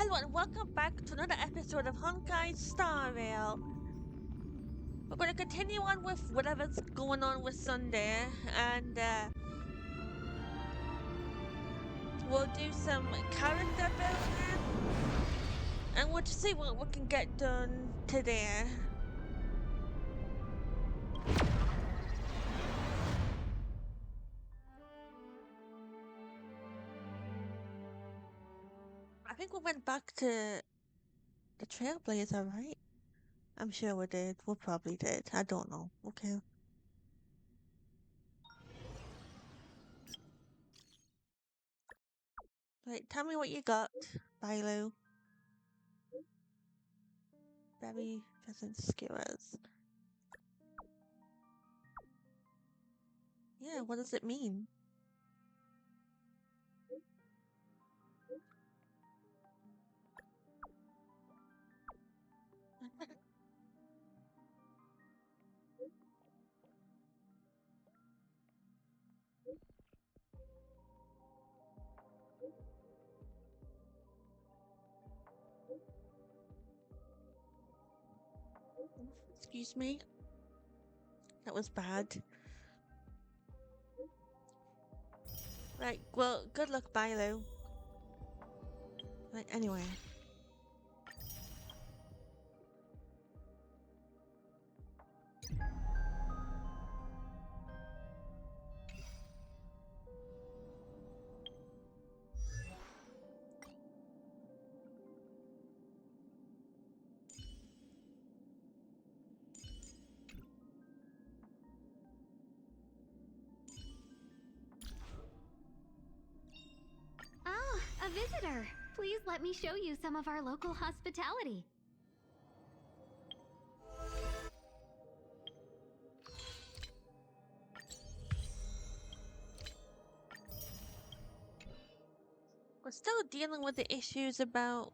Hello and welcome back to another episode of Honkai Star Rail. We're going to continue on with whatever's going on with Sunday, and we'll do some character building, and we'll just see what we can get done today. I think we went back to the Trailblazer, right? I'm sure we did. We probably did. I don't know. Okay. Right, tell me what you got, Bilo. Berry pheasant skewers. Yeah, what does it mean? Excuse me? That was bad. Right, well, good luck, Bilo. Right, anyway. Ah, a visitor. Please let me show you some of our local hospitality. We're still dealing with the issues about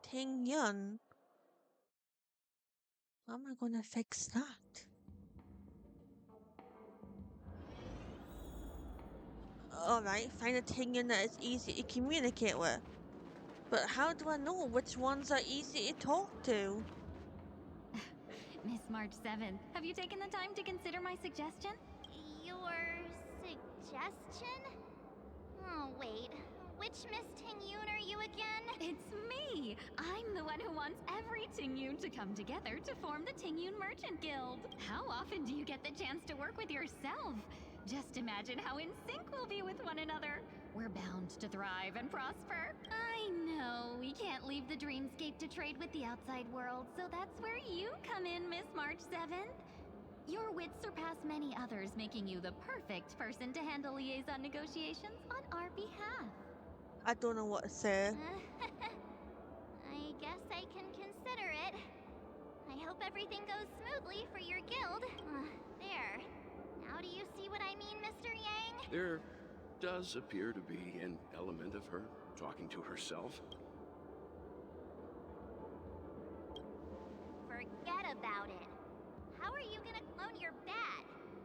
Ting Yun. How am I gonna fix that? Alright, find a Ting Yun that is easy to communicate with. But how do I know which ones are easy to talk to? Miss March 7th, have you taken the time to consider my suggestion? Your suggestion? Oh, wait. Which Miss Tingyun are you again? It's me! I'm the one who wants every Tingyun to come together to form the Tingyun Merchant Guild. How often do you get the chance to work with yourself? Just imagine how in sync we'll be with one another. We're bound to thrive and prosper. I know we can't leave the dreamscape to trade with the outside world, so that's where you come in, Miss March 7th. Your wits surpass many others, making you the perfect person to handle liaison negotiations on our behalf. I don't know what to say. I guess I can consider it. I hope everything goes smoothly for your guild. There. Now do you see what I mean, Mr. Yang? There does appear to be an element of her talking to herself. Forget about it. How are you gonna clone your bat?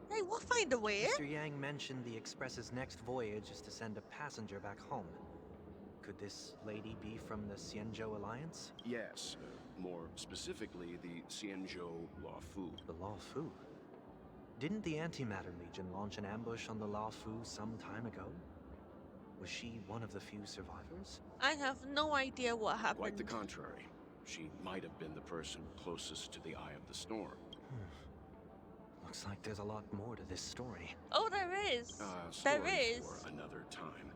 Hey, we'll find a way. Mr. Yang mentioned the Express's next voyage is to send a passenger back home. Could this lady be from the Xianzhou Alliance? Yes, more specifically, the Xianzhou Luofu. The Luofu? Didn't the Antimatter Legion launch an ambush on the Luofu some time ago? Was she one of the few survivors? I have no idea what happened. Quite the contrary. She might have been the person closest to the Eye of the Storm. Looks like there's a lot more to this story. Oh, there is. There Story is. for another time.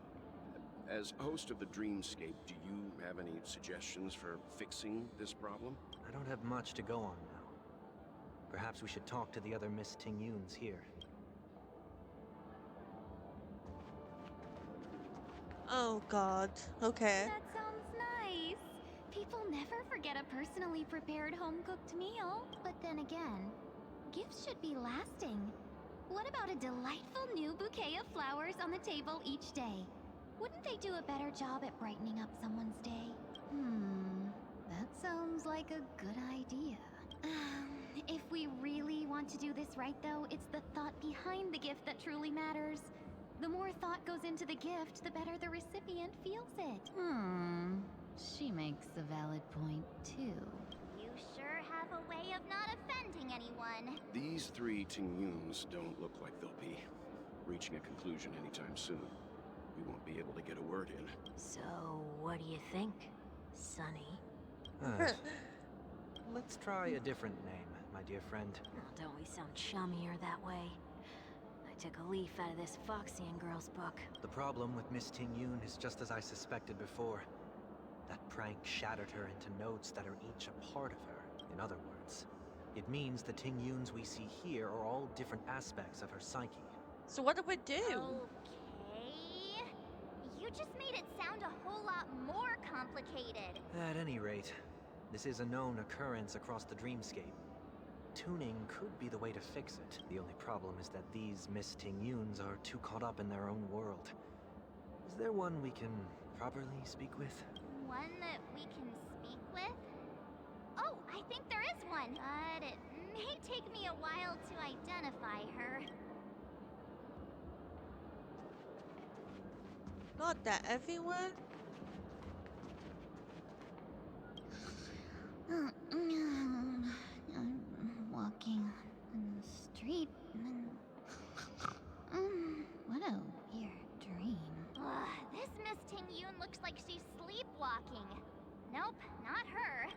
As host of the Dreamscape, do you have any suggestions for fixing this problem? I don't have much to go on now. Perhaps we should talk to the other Miss Tingyuns here. Oh God. Okay. That sounds nice. People never forget a personally prepared home-cooked meal. But then again, gifts should be lasting. What about a delightful new bouquet of flowers on the table each day? Wouldn't they do a better job at brightening up someone's day? That sounds like a good idea. If we really want to do this right, though, it's the thought behind the gift that truly matters. The more thought goes into the gift, the better the recipient feels it. She makes a valid point, too. You sure have a way of not offending anyone. These three Tingyuns don't look like they'll be reaching a conclusion anytime soon. We won't be able to get a word in. So, what do you think, Sonny? Let's try a different name, my dear friend. Oh, don't we sound chummier that way? I took a leaf out of this Foxian girl's book. The problem with Miss Tingyun is just as I suspected before. That prank shattered her into notes that are each a part of her. In other words, it means the Tingyuns we see here are all different aspects of her psyche. So what do we do? Okay. You just made it sound a whole lot more complicated. At any rate, this is a known occurrence across the dreamscape. Tuning could be the way to fix it. The only problem is that these Miss Tingyuns are too caught up in their own world. Is there one we can properly speak with? One that we can speak with? Oh, I think there is one. But it may take me a while to identify her. God, they're everywhere. I'm walking in the street and... what a weird dream. Ugh, this Miss Tingyun looks like she's sleepwalking. Nope, not her.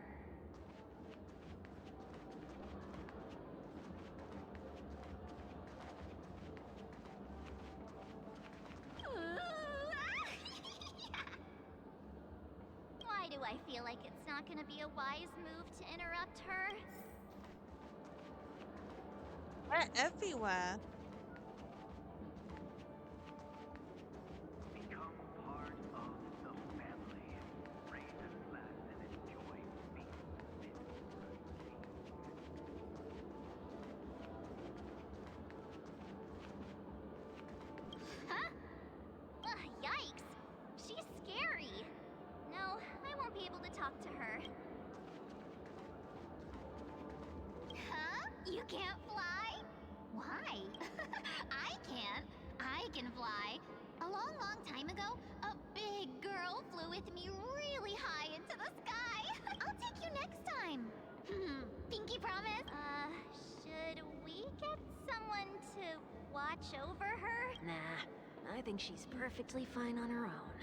Why do I feel like it's not gonna be a wise move to interrupt her? They're everywhere. Become part of the family. Raise and laugh and enjoy Huh? Ugh, yikes. She's scary. No, I won't be able to talk to her. Huh? You can't fly? Why? I can. I can fly. A long, long time ago, a big girl flew with me really high into the sky. I'll take you next time. Pinky promise? Should we get someone to watch over her? Nah, I think she's perfectly fine on her own.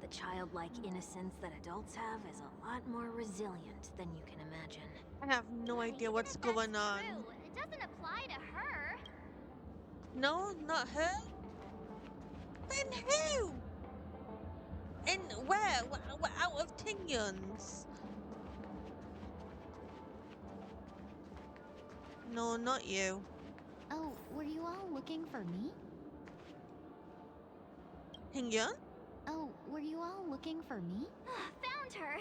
The childlike innocence that adults have is a lot more resilient than you can imagine. I have no idea Even what's if that's going on. true, it doesn't apply to her. No, not her. Then who? And where? We're out of Tingyuns. No, not you. Oh, were you all looking for me? Tingyun? Oh, were you all looking for me? Found her.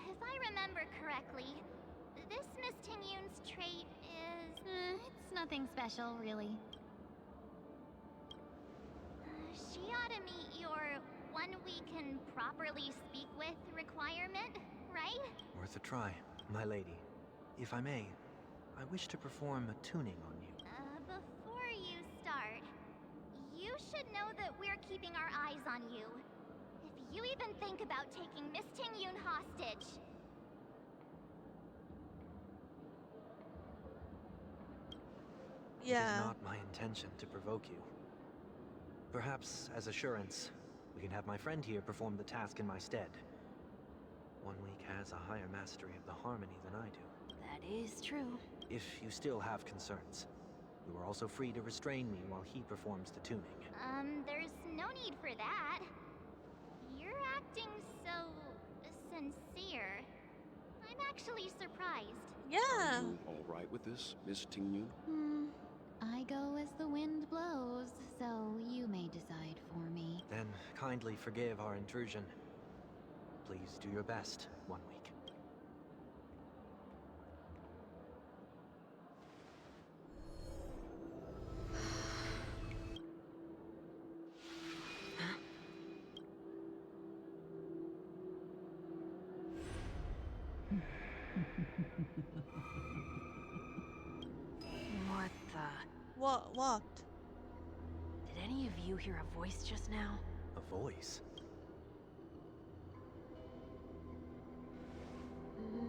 If I remember correctly, this Miss Tingyun's trait is... It's nothing special, really. She ought to meet your one we can properly speak with requirement, right? Worth a try, my lady. If I may, I wish to perform a tuning on you. Before you start, you should know that we're keeping our eyes on you. If you even think about taking Miss Tingyun hostage... It Yeah. is not my intention to provoke you. Perhaps, as assurance, we can have my friend here perform the task in my stead. One week has a higher mastery of the harmony than I do. That is true. If you still have concerns, you are also free to restrain me while he performs the tuning. There's no need for that. You're acting so... sincere. I'm actually surprised. Yeah. Are you all right with this, Miss Tingyun? I go as the wind blows, so you may decide for me. Then kindly forgive our intrusion. Please do your best, 1 week. What the? What? Did any of you hear a voice just now? A voice?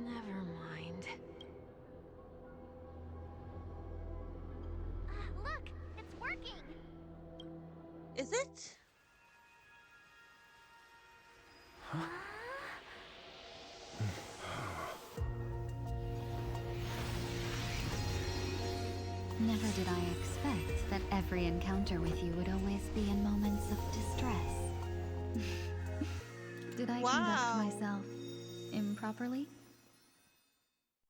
Never mind. Look, it's working. Is it? Never did I expect that every encounter with you would always be in moments of distress. Did I Wow. conduct myself improperly?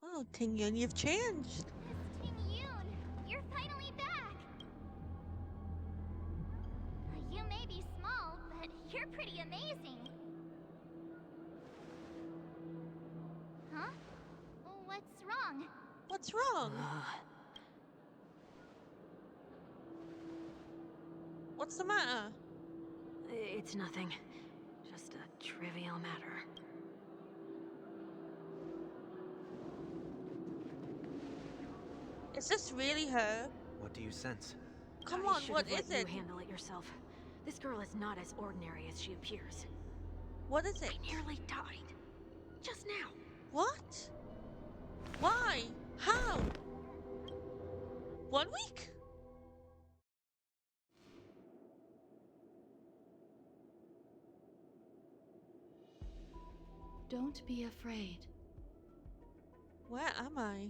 Oh, Tingyun, you've changed. Miss Ting Yoon, you're finally back. You may be small, but you're pretty amazing. Huh? What's wrong? What's wrong? What's the matter? It's nothing. Just a trivial matter. Is this really her? What do you sense? Come I on, should what have is let it? you handle it yourself. This girl is not as ordinary as she appears. What is it? I nearly died. Just now. What? Why? How? 1 week? Don't be afraid. Where am I?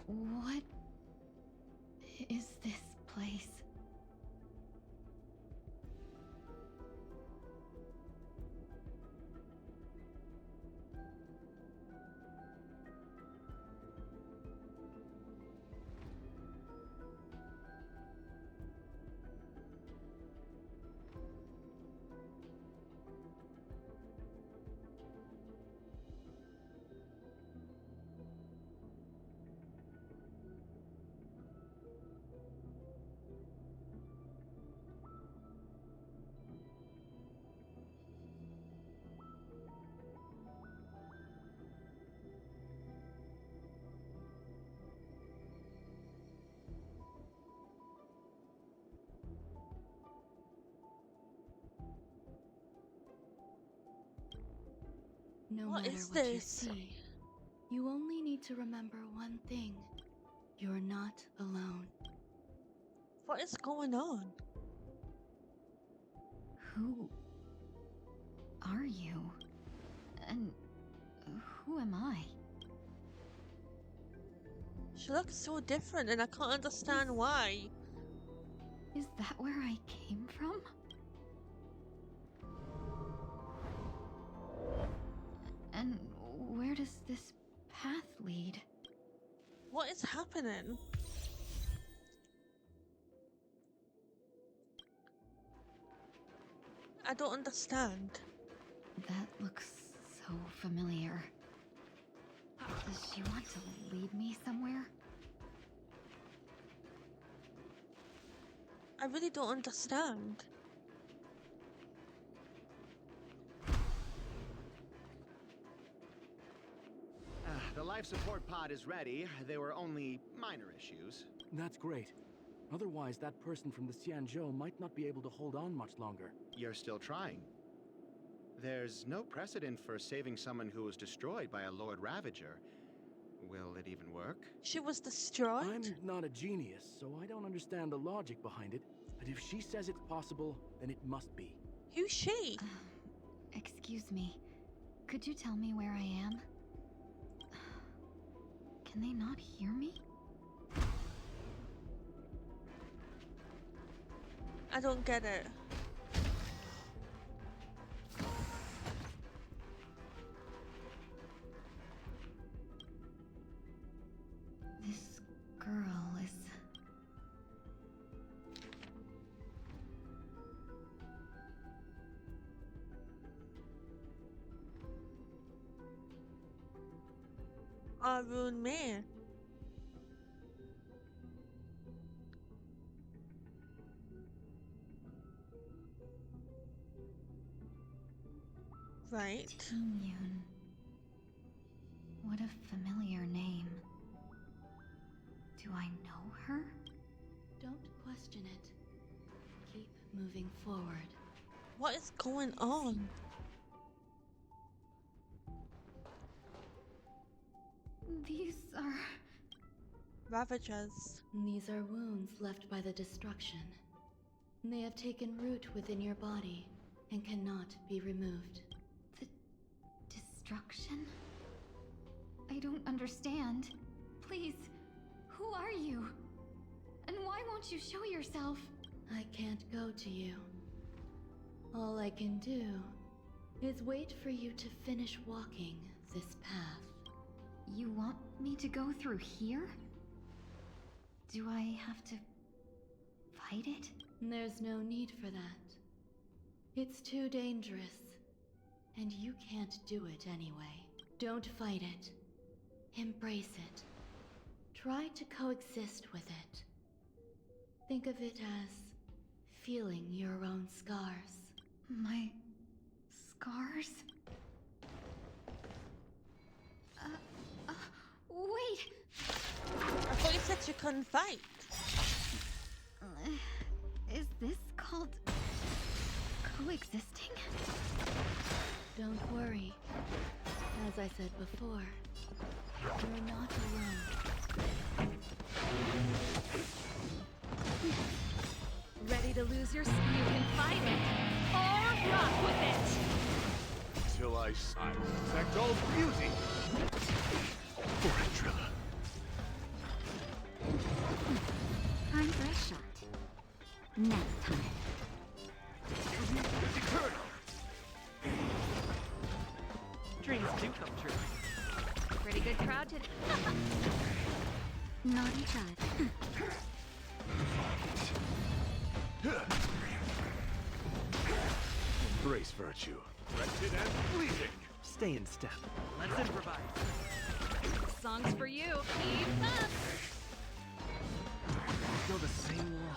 What is this place? No What matter is what you this? see, you only need to remember one thing. You're not alone. What is going on? Who are you? And who am I? She looks so different and I can't understand why. Is that where I came from? And where does this path lead? What is happening? I don't understand. That looks so familiar. Does she want to lead me somewhere? I really don't understand. The life support pod is ready. There were only minor issues. That's great. Otherwise, that person from the Xianzhou might not be able to hold on much longer. You're still trying. There's no precedent for saving someone who was destroyed by a Lord Ravager. Will it even work? She was destroyed? I'm not a genius, so I don't understand the logic behind it. But if she says it's possible, then it must be. Who's she? Excuse me. Could you tell me where I am? Can they not hear me? I don't get it. This girl is... Arun Mare. Right. Tingyun. What a familiar name. Do I know her? Don't question it. Keep moving forward. What is going on? These are... Ravagers. These are wounds left by the destruction. They have taken root within your body and cannot be removed. the destruction? I don't understand. Please, who are you? And why won't you show yourself? I can't go to you. All I can do is wait for you to finish walking this path. You want me to go through here? Do I have to fight it? There's no need for that. It's too dangerous, and you can't do it anyway. Don't fight it. Embrace it. Try to coexist with it. Think of it as feeling your own scars. My scars? Wait! I thought you said you couldn't fight. Is this called coexisting? Don't worry. As I said before, you're not alone. Ready to lose your... You can fight it, or rock with it! Till I protect all beauty. For it, Trilla. Time for a shot. Nap time. Dreams do come true. Pretty good crowd today. Naughty child. Embrace virtue. Wretched and bleeding. Stay in step. Let's improvise. Songs for you. Keep up! Feel the same wall.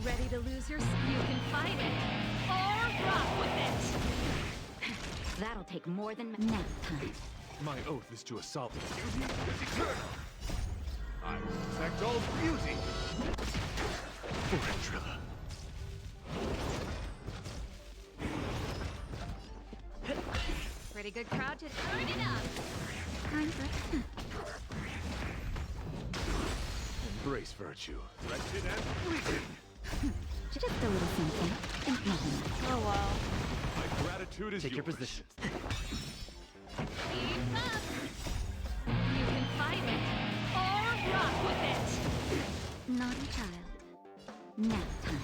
Ready to lose your... You can fight it, or rock with it! That'll take more than nap time. My oath is to assault beauty is eternal. I will protect all beauty. For it, Trilla. Pretty good crowd to turn it up! Time for... Embrace virtue. Wretched and bleeding. Just a little something. Think nothing. Oh wow. My gratitude is Take your yours. positions. Keep up! You can fight it, or rock with it! Naughty child. Nap time.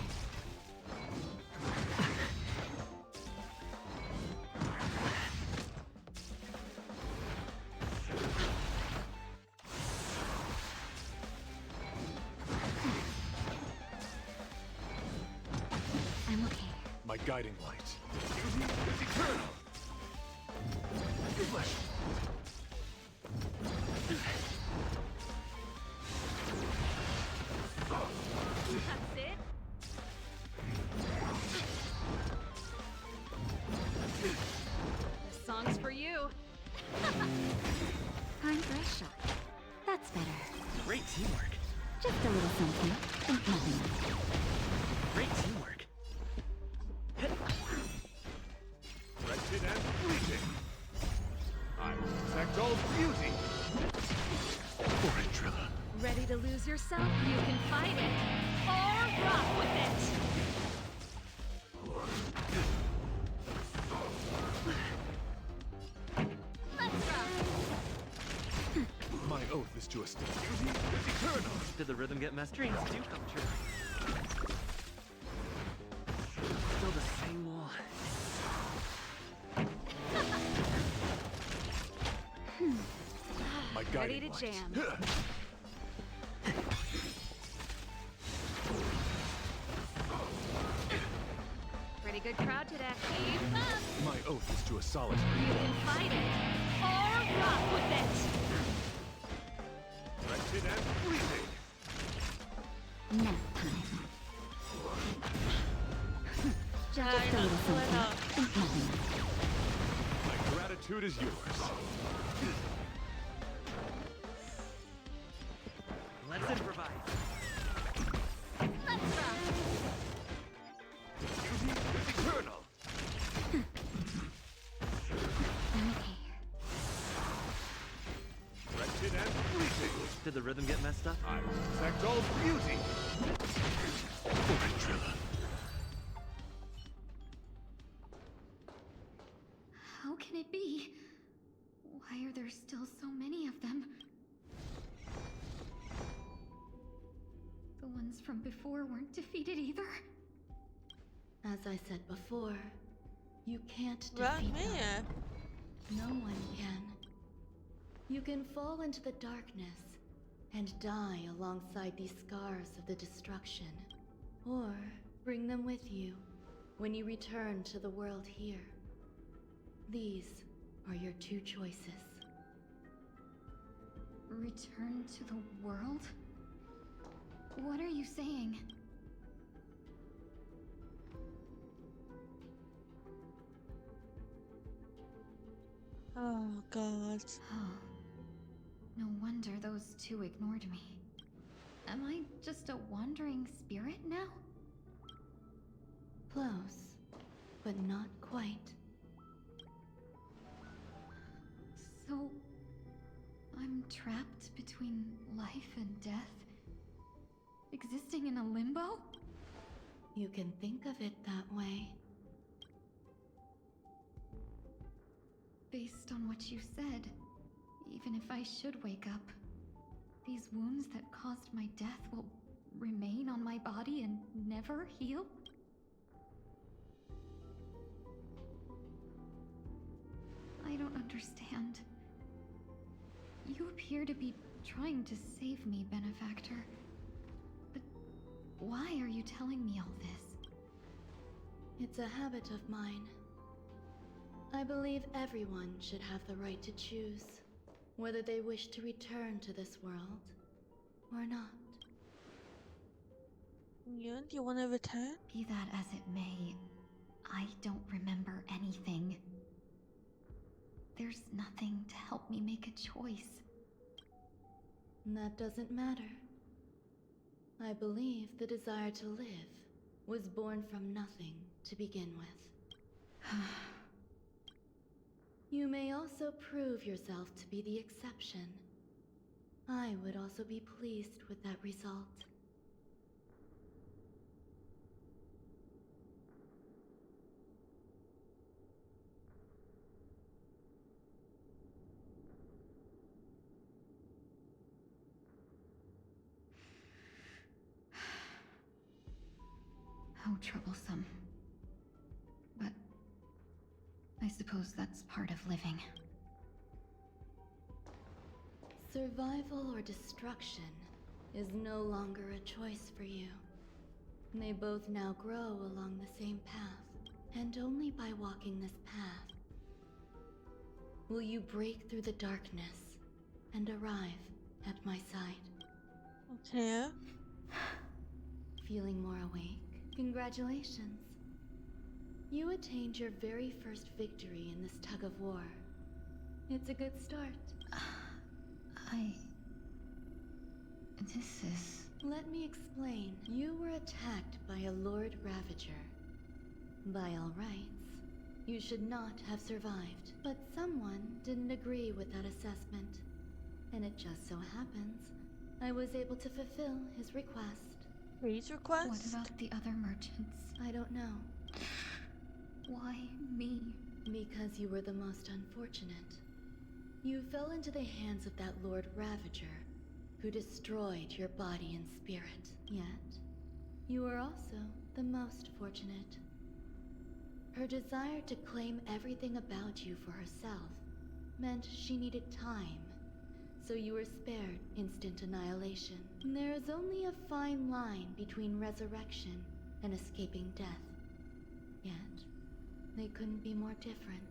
I'm okay. My guiding light. Beauty is eternal. Flesh. That's it? This song's for you. Time for a shot. That's better. Great teamwork. Just a little something. Think nothing. Great teamwork. Wretched and bleeding. I will protect all beauty. For it, Trilla. Ready to lose yourself? You can fight it, or rock with it! Let's rock! My oath is to assault beauty is eternal. Did the rhythm get messed? Dreams do come true. Still the same wall. My Ready guiding to light. jam. Pretty good crowd today. Keep up! My oath is to a solitary You can fight it, or rock with it! wretched and bleeding. Nap time. I Just a don't little know something. enough. Think nothing of it. My gratitude is yours. Let's improvise. Let's rock. Beauty is eternal. Okay. Wretched and fleeting. Did the rhythm get messed up? I will protect all beauty. For Ventrilla. How can it be? Why are there still so many of them? The ones from before weren't defeated either. As I said before, you can't Right defeat me. them. No one can. You can fall into the darkness and die alongside these scars of the destruction. Or bring them with you when you return to the world here. These are your two choices. Return to the world? What are you saying? Oh god. Oh. No wonder those two ignored me. Am I just a wandering spirit now? Close, but not quite. So, I'm trapped between life and death? Existing in a limbo? You can think of it that way. Based on what you said, even if I should wake up, these wounds that caused my death will remain on my body and never heal? I don't understand. You appear to be trying to save me, Benefactor. But why are you telling me all this? It's a habit of mine. I believe everyone should have the right to choose whether they wish to return to this world or not. Yun, do you want to return? Be that as it may, I don't remember anything. There's nothing to help me make a choice. That doesn't matter. I believe the desire to live was born from nothing to begin with. You may also prove yourself to be the exception. I would also be pleased with that result. How troublesome. But I suppose that's part of living. Survival or destruction is no longer a choice for you. They both now grow along the same path, and only by walking this path will you break through the darkness and arrive at my side. Okay. Feeling more awake? Congratulations. You attained your very first victory in this tug of war. It's a good start. This is... Let me explain. You were attacked by a Lord Ravager. By all rights, you should not have survived. But someone didn't agree with that assessment. And it just so happens, I was able to fulfill his request. Please request? What about the other merchants? I don't know. Why me? Because you were the most unfortunate. You fell into the hands of that Lord Ravager, who destroyed your body and spirit. Yet, you were also the most fortunate. Her desire to claim everything about you for herself meant she needed time, so you were spared instant annihilation. There is only a fine line between resurrection and escaping death. Yet, they couldn't be more different.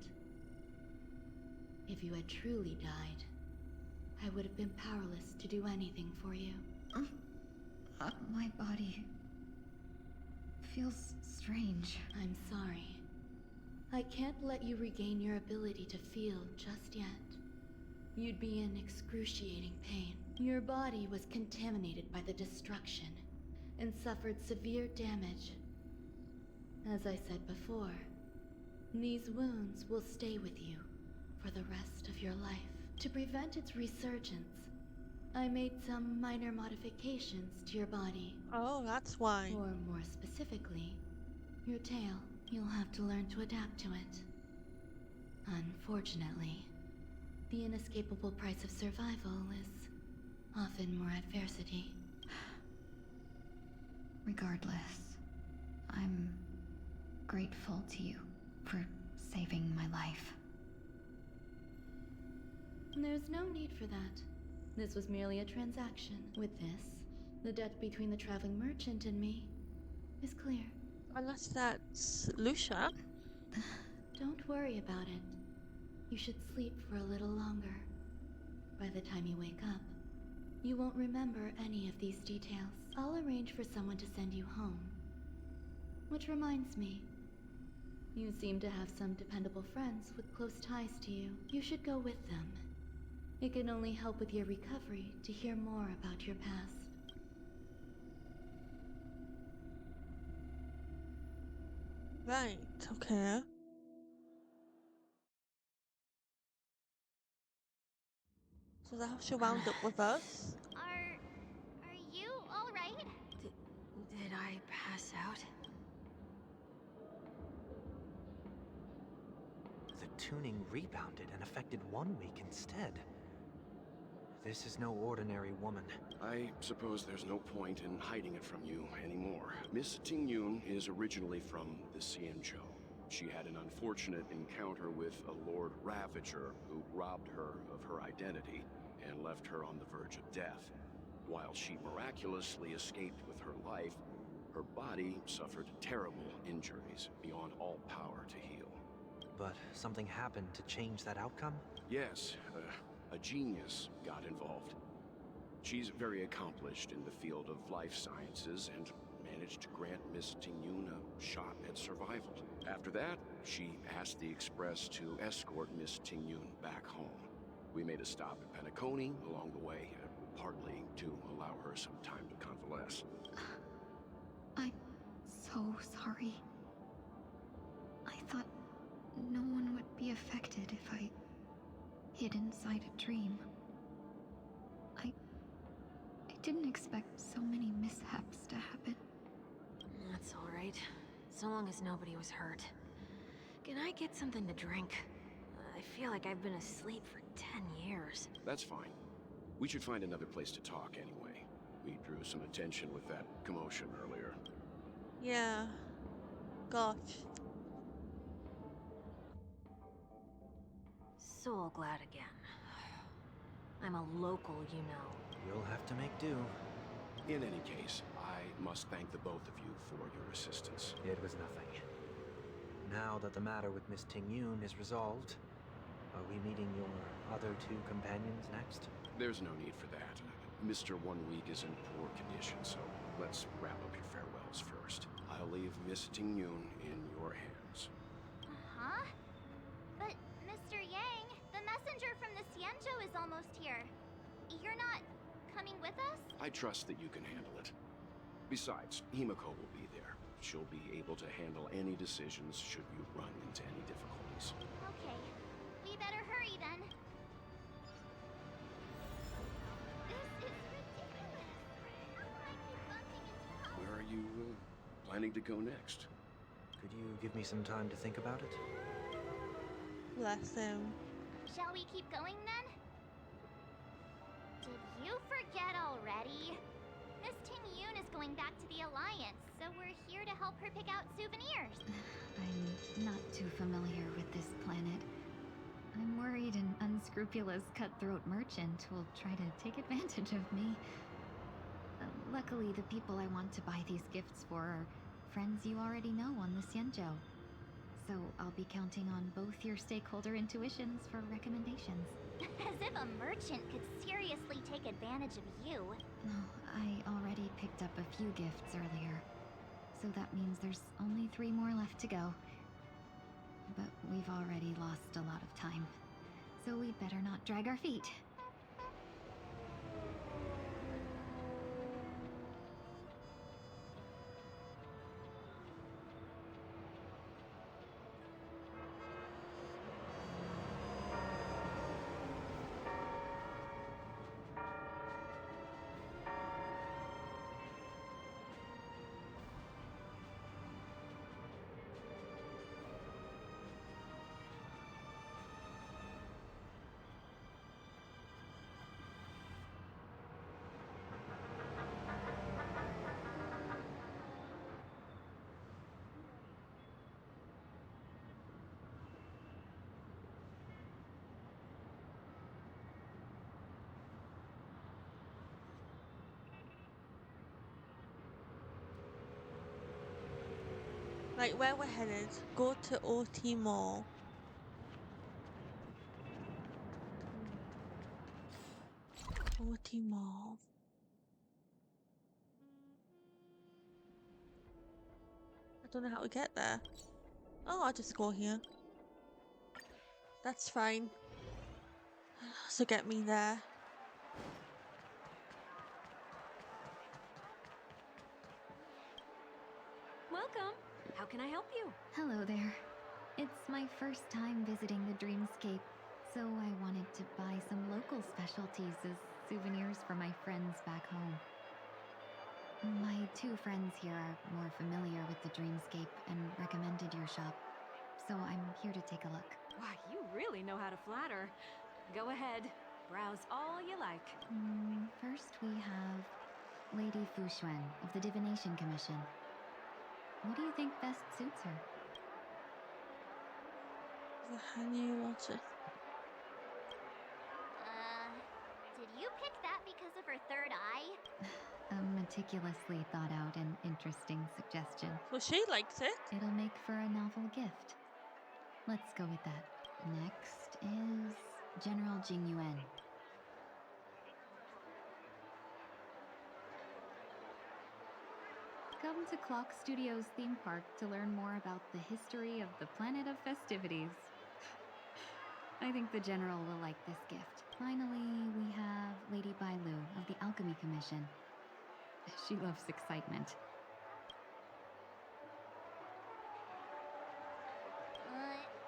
If you had truly died, I would have been powerless to do anything for you. My body feels strange. I'm sorry. I can't let you regain your ability to feel just yet. You'd be in excruciating pain. Your body was contaminated by the destruction and suffered severe damage. As I said before, these wounds will stay with you for the rest of your life. To prevent its resurgence, I made some minor modifications to your body. Oh, that's why. Or more specifically, your tail. You'll have to learn to adapt to it. Unfortunately, the inescapable price of survival is often more adversity. Regardless, I'm grateful to you for saving my life. There's no need for that. This was merely a transaction. With this, the debt between the traveling merchant and me is clear. Unless that's Lucia. Don't worry about it. You should sleep for a little longer. By the time you wake up, you won't remember any of these details. I'll arrange for someone to send you home. Which reminds me, you seem to have some dependable friends with close ties to you. You should go with them. It can only help with your recovery to hear more about your past. Right, okay. So that's how she wound up with us. Are you all right? Did I pass out? The tuning rebounded and affected 1 week instead. This is no ordinary woman. I suppose there's no point in hiding it from you anymore. Miss Tingyun is originally from the Xianzhou. She had an unfortunate encounter with a Lord Ravager who robbed her of her identity and left her on the verge of death. While she miraculously escaped with her life, her body suffered terrible injuries beyond all power to heal. But something happened to change that outcome? Yes, a genius got involved. She's very accomplished in the field of life sciences and managed to grant Miss Tingyun a shot at survival. After that, she asked the Express to escort Miss Tingyun back home. We made a stop at Penacony along the way, partly to allow her some time to convalesce. I'm so sorry. I thought no one would be affected if I hid inside a dream. I didn't expect so many mishaps to happen. That's all right. So long as nobody was hurt. Can I get something to drink? I feel like I've been asleep for 10 years. That's fine. We should find another place to talk anyway. We drew some attention with that commotion earlier. Yeah. Gosh. Soul glad again. I'm a local, you know. You'll have to make do. In any case, I must thank the both of you for your assistance. It was nothing. Now that the matter with Miss Tingyun is resolved, are we meeting your other two companions next? There's no need for that. Mr. 1 Week is in poor condition, so let's wrap up your farewells first. I'll leave Miss Tingyun in your hands. Huh? But, Mr. Yang, the messenger from the Xianzhou is almost here. You're not coming with us? I trust that you can handle it. Besides, Himiko will be there. She'll be able to handle any decisions should you run into any difficulties. Okay. We better hurry then. This is ridiculous. How come I keep bumping into Pop? Where are you planning to go next? Could you give me some time to think about it? Bless him. Shall we keep going then? Did you forget already? Miss Tingyun is going back to the Alliance, so we're here to help her pick out souvenirs. I'm not too familiar with this planet. I'm worried an unscrupulous cutthroat merchant will try to take advantage of me. Luckily, the people I want to buy these gifts for are friends you already know on the Xianzhou. So I'll be counting on both your stakeholder intuitions for recommendations. As if a merchant could seriously take advantage of you. No, I already picked up a few gifts earlier. So that means there's only 3 more left to go. But we've already lost a lot of time. So we'd better not drag our feet. Like where we're headed, go to OT Mall. OT Mall. I don't know how to get there. Oh, I'll just go here. That's fine. So get me there. Welcome. How can I help you? Hello there. It's my first time visiting the Dreamscape, so I wanted to buy some local specialties as souvenirs for my friends back home. My 2 friends here are more familiar with the Dreamscape and recommended your shop, so I'm here to take a look. Why, you really know how to flatter. Go ahead. Browse all you like. First we have Lady Fuxuan of the Divination Commission. What do you think best suits her? How do you watch it? Did you pick that because of her third eye? A meticulously thought out and interesting suggestion. So she likes it. It'll make for a novel gift. Let's go with that. Next is General Jing Yuan. Come to Clock Studios theme park to learn more about the history of the planet of festivities. I think the General will like this gift. Finally, we have Lady Bailu of the Alchemy Commission. She loves excitement.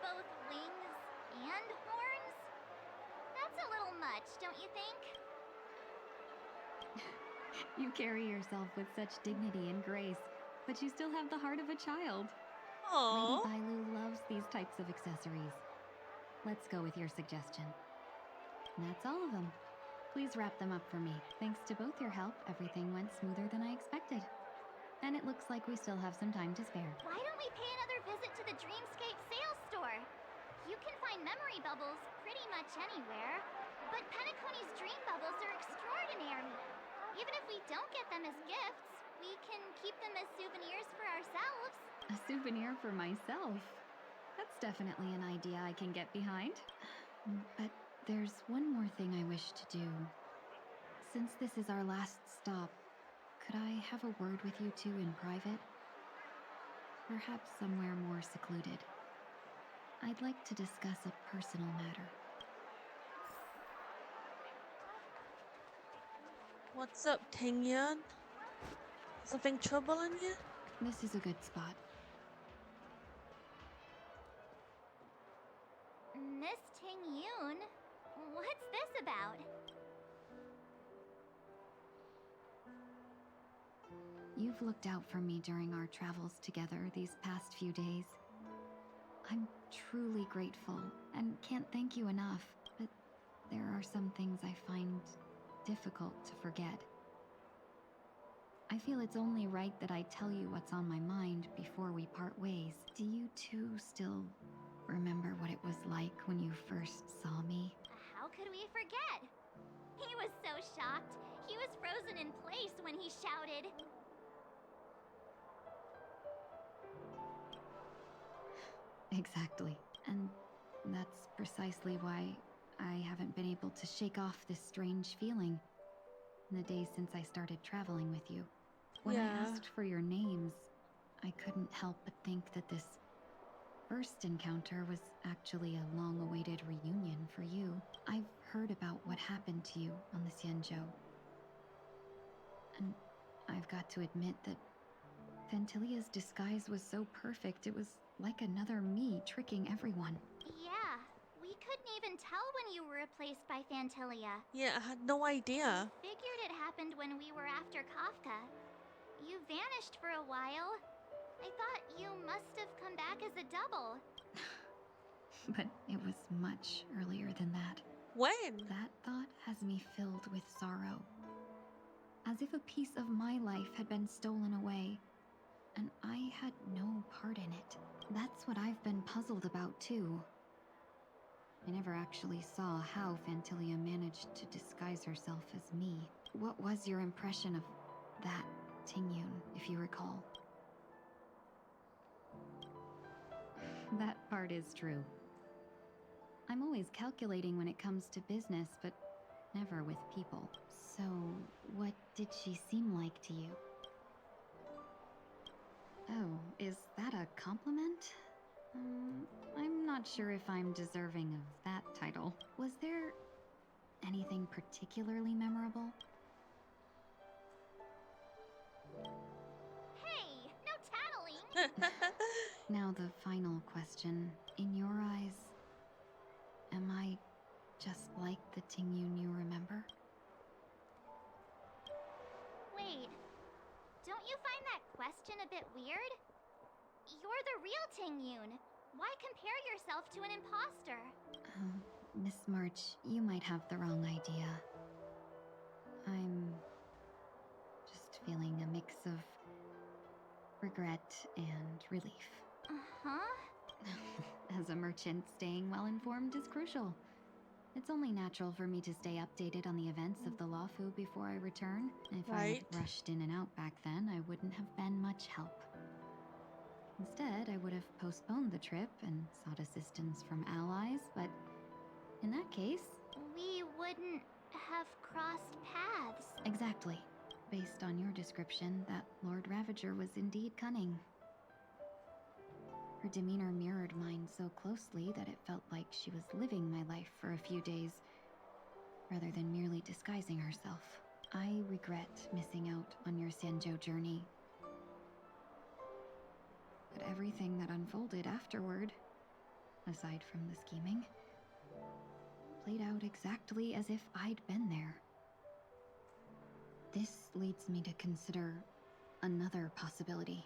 Both wings and horns? That's a little much, don't you think? You carry yourself with such dignity and grace, but you still have the heart of a child. Oh. Lady Bailu loves these types of accessories. Let's go with your suggestion. And that's all of them. Please wrap them up for me. Thanks to both your help, everything went smoother than I expected. And it looks like we still have some time to spare. Why don't we pay another visit to the Dreamscape sales store? You can find memory bubbles pretty much anywhere, but Penacony's dream bubbles are extraordinary. Even if we don't get them as gifts, we can keep them as souvenirs for ourselves. A souvenir for myself. That's definitely an idea I can get behind. But there's one more thing I wish to do. Since this is our last stop, could I have a word with you two in private? Perhaps somewhere more secluded. I'd like to discuss a personal matter. What's up, Tingyun? Something troubling you? This is a good spot. Miss Ting-Yoon, what's this about? You've looked out for me during our travels together these past few days. I'm truly grateful and can't thank you enough, but there are some things I find difficult to forget. I feel it's only right that I tell you what's on my mind before we part ways. Do you two still remember what it was like when you first saw me? How could we forget? He was so shocked. He was frozen in place when he shouted. Exactly. And that's precisely why I haven't been able to shake off this strange feeling in the days since I started traveling with you. When I Yeah. asked for your names, I couldn't help but think that this first encounter was actually a long-awaited reunion for you. I've heard about what happened to you on the Xianzhou. And I've got to admit that Fantilia's disguise was so perfect, it was like another me tricking everyone. Yeah, we couldn't even tell when you were replaced by Fantilia. Yeah, I had no idea. Figured it happened when we were after Kafka. You vanished for a while. I thought you must have come back as a double. But it was much earlier than that. When? That thought has me filled with sorrow. As if a piece of my life had been stolen away, and I had no part in it. That's what I've been puzzled about, too. I never actually saw how Fantilia managed to disguise herself as me. What was your impression of that Tingyun, if you recall? That part is true. I'm always calculating when it comes to business, but never with people. So, what did she seem like to you? Oh, is that a compliment? I'm not sure if I'm deserving of that title. Was there anything particularly memorable? Hey, no tattling! Now the final question. In your eyes, am I just like the Tingyun you remember? Wait, don't you find that question a bit weird? You're the real Tingyun. Why compare yourself to an imposter? Miss March, you might have the wrong idea. I'm just feeling a mix of regret and relief. Uh-huh? As a merchant, staying well informed is crucial. It's only natural for me to stay updated on the events of the Lawfu before I return. If I Right. had rushed in and out back then, I wouldn't have been much help. Instead, I would have postponed the trip and sought assistance from allies, but in that case... We wouldn't have crossed paths. Exactly. Based on your description, that Lord Ravager was indeed cunning. Her demeanor mirrored mine so closely that it felt like she was living my life for a few days, rather than merely disguising herself. I regret missing out on your Xianzhou journey. But everything that unfolded afterward, aside from the scheming, played out exactly as if I'd been there. This leads me to consider another possibility.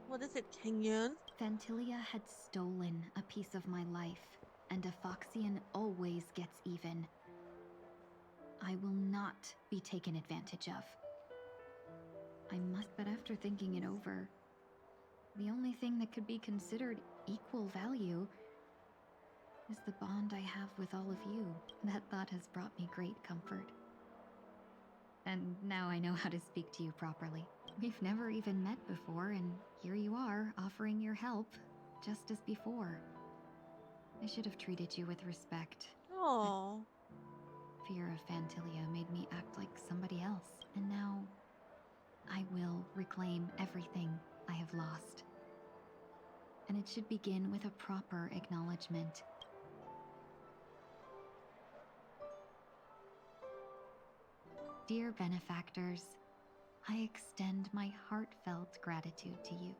What is it, Tingyun? Fantilia had stolen a piece of my life, and a Foxian always gets even. I will not be taken advantage of. I must, but after thinking it over, the only thing that could be considered equal value is the bond I have with all of you. That thought has brought me great comfort. And now I know how to speak to you properly. We've never even met before, and here you are, offering your help, just as before. I should have treated you with respect. Oh. Fear of Fantilia made me act like somebody else, and now I will reclaim everything I have lost. And it should begin with a proper acknowledgement. Dear benefactors, I extend my heartfelt gratitude to you.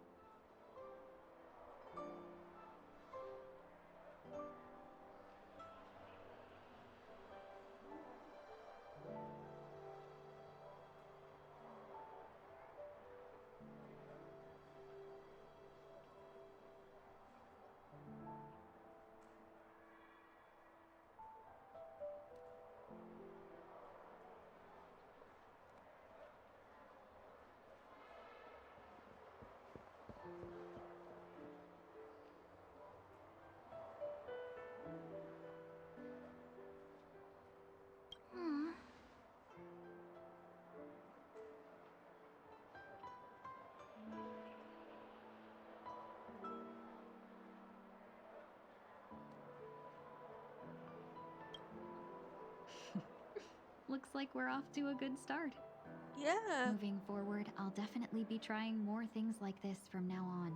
Hmm. Looks like we're off to a good start. Yeah. Moving forward, I'll definitely be trying more things like this from now on.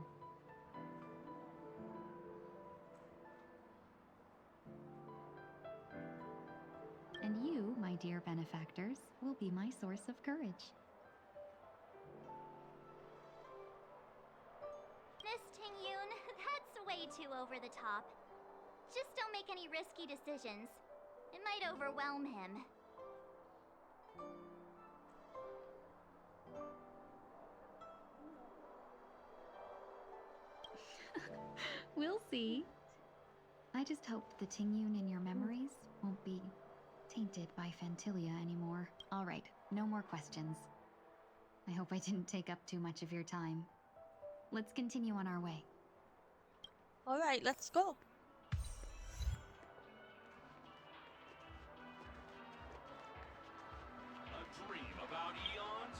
And you, my dear benefactors, will be my source of courage. Miss Ting-yoon, that's way too over the top. Just don't make any risky decisions. It might overwhelm him. We'll see. I just hope the Ting-yoon in your memories won't be tainted by Fantilia anymore. All right, no more questions. I hope I didn't take up too much of your time. Let's continue on our way. All right, let's go. A dream about eons?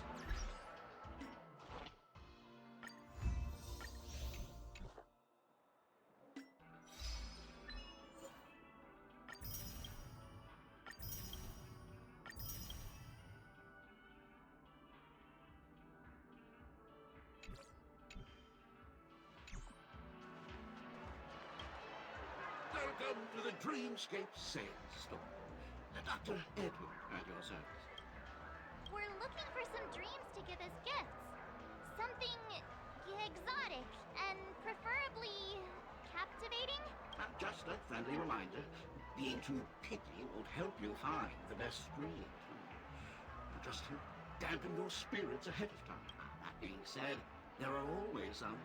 Welcome to the Dreamscape Sales Store. Dr. Edward at your service. We're looking for some dreams to give as gifts. Something exotic and preferably captivating. Just a friendly reminder, being too picky won't help you find the best dream. Just to dampen your spirits ahead of time. That being said, there are always some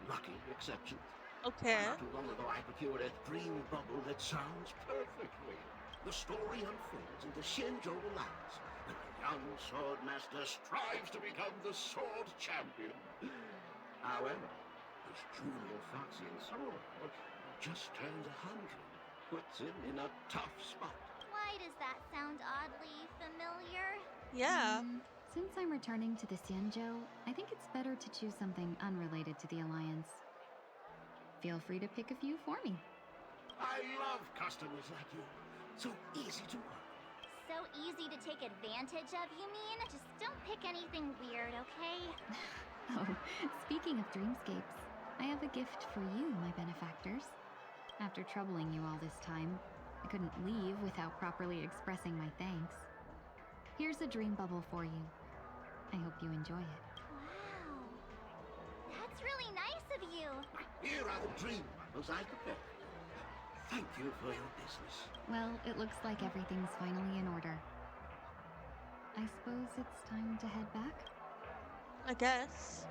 lucky exceptions. Okay. Not too long ago, I procured a dream bubble that sounds perfectly. The story unfolds in the Shinjo Alliance, when a young sword master strives to become the sword champion. However, his junior foxy and sword just turned 100, puts him in a tough spot. Why does that sound oddly familiar? Yeah. Since I'm returning to the Xianzhou, I think it's better to choose something unrelated to the Alliance. Feel free to pick a few for me. I love customers like you. So easy to work. So easy to take advantage of, you mean? Just don't pick anything weird, okay? Oh, speaking of dreamscapes, I have a gift for you, my benefactors. After troubling you all this time, I couldn't leave without properly expressing my thanks. Here's a dream bubble for you. I hope you enjoy it. Wow. That's really nice of you. Here are the dream bubbles I prepared. Thank you for your business. Well, it looks like everything's finally in order. I suppose it's time to head back? I guess.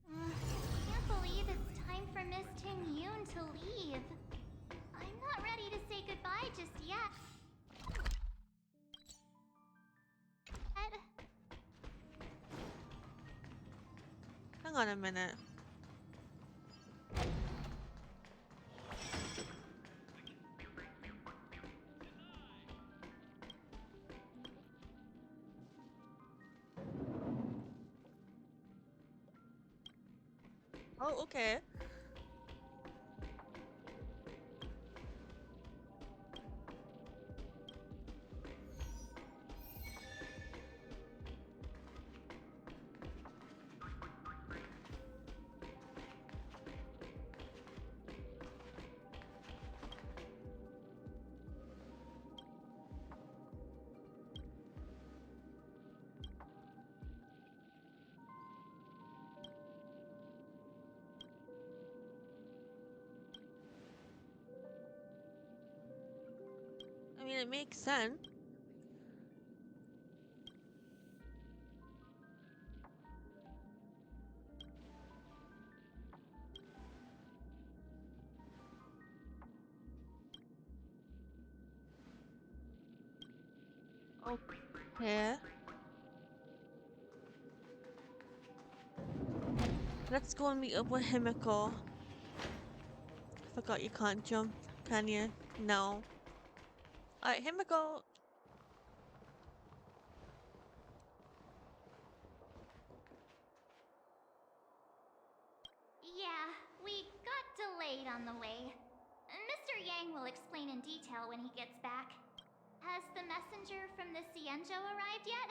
Can't believe it's time for Miss Ting-yoon to leave. I'm not ready to say goodbye just yet. Hang on a minute. Oh, okay. I mean, it makes sense. Okay. Let's go and meet up with Himiko. I forgot you can't jump, can you? No. Alright, Himiko. on the way. Mr. Yang will explain in detail when he gets back. Has the messenger from the Cienjo arrived yet?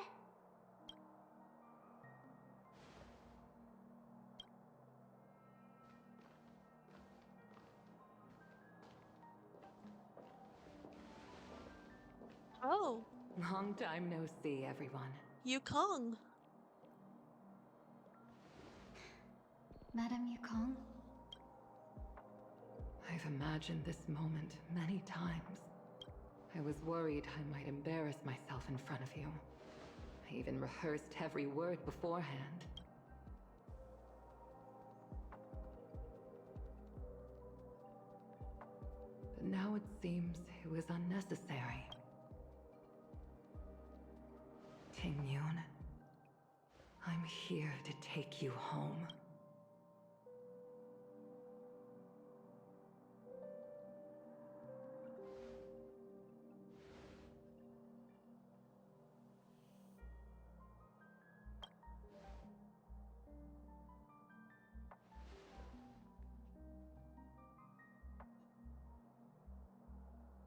Oh, Long time no see, everyone. Yukong. Madame Yukong? I've imagined this moment many times. I was worried I might embarrass myself in front of you. I even rehearsed every word beforehand. But now it seems it was unnecessary. Ting-Yun, I'm here to take you home.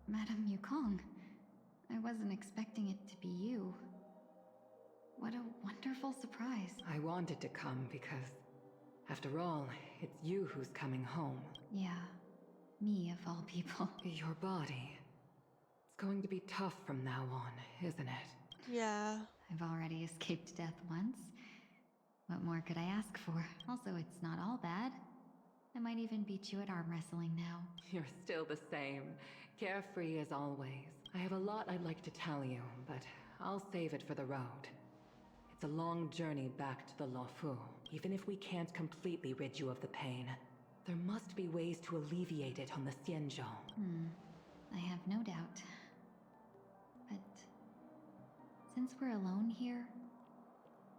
Madame Yukong, I wasn't expecting it to be you. What a wonderful surprise. I wanted to come because, after all, it's you who's coming home. Yeah, me of all people. Your body. It's going to be tough from now on, isn't it? Yeah. I've already escaped death once. What more could I ask for? Also, it's not all bad. I might even beat you at arm wrestling now. You're still the same, carefree as always. I have a lot I'd like to tell you, but I'll save it for the road. It's a long journey back to the Luofu. Even if we can't completely rid you of the pain, there must be ways to alleviate it on the Xianzhou. I have no doubt. But since we're alone here,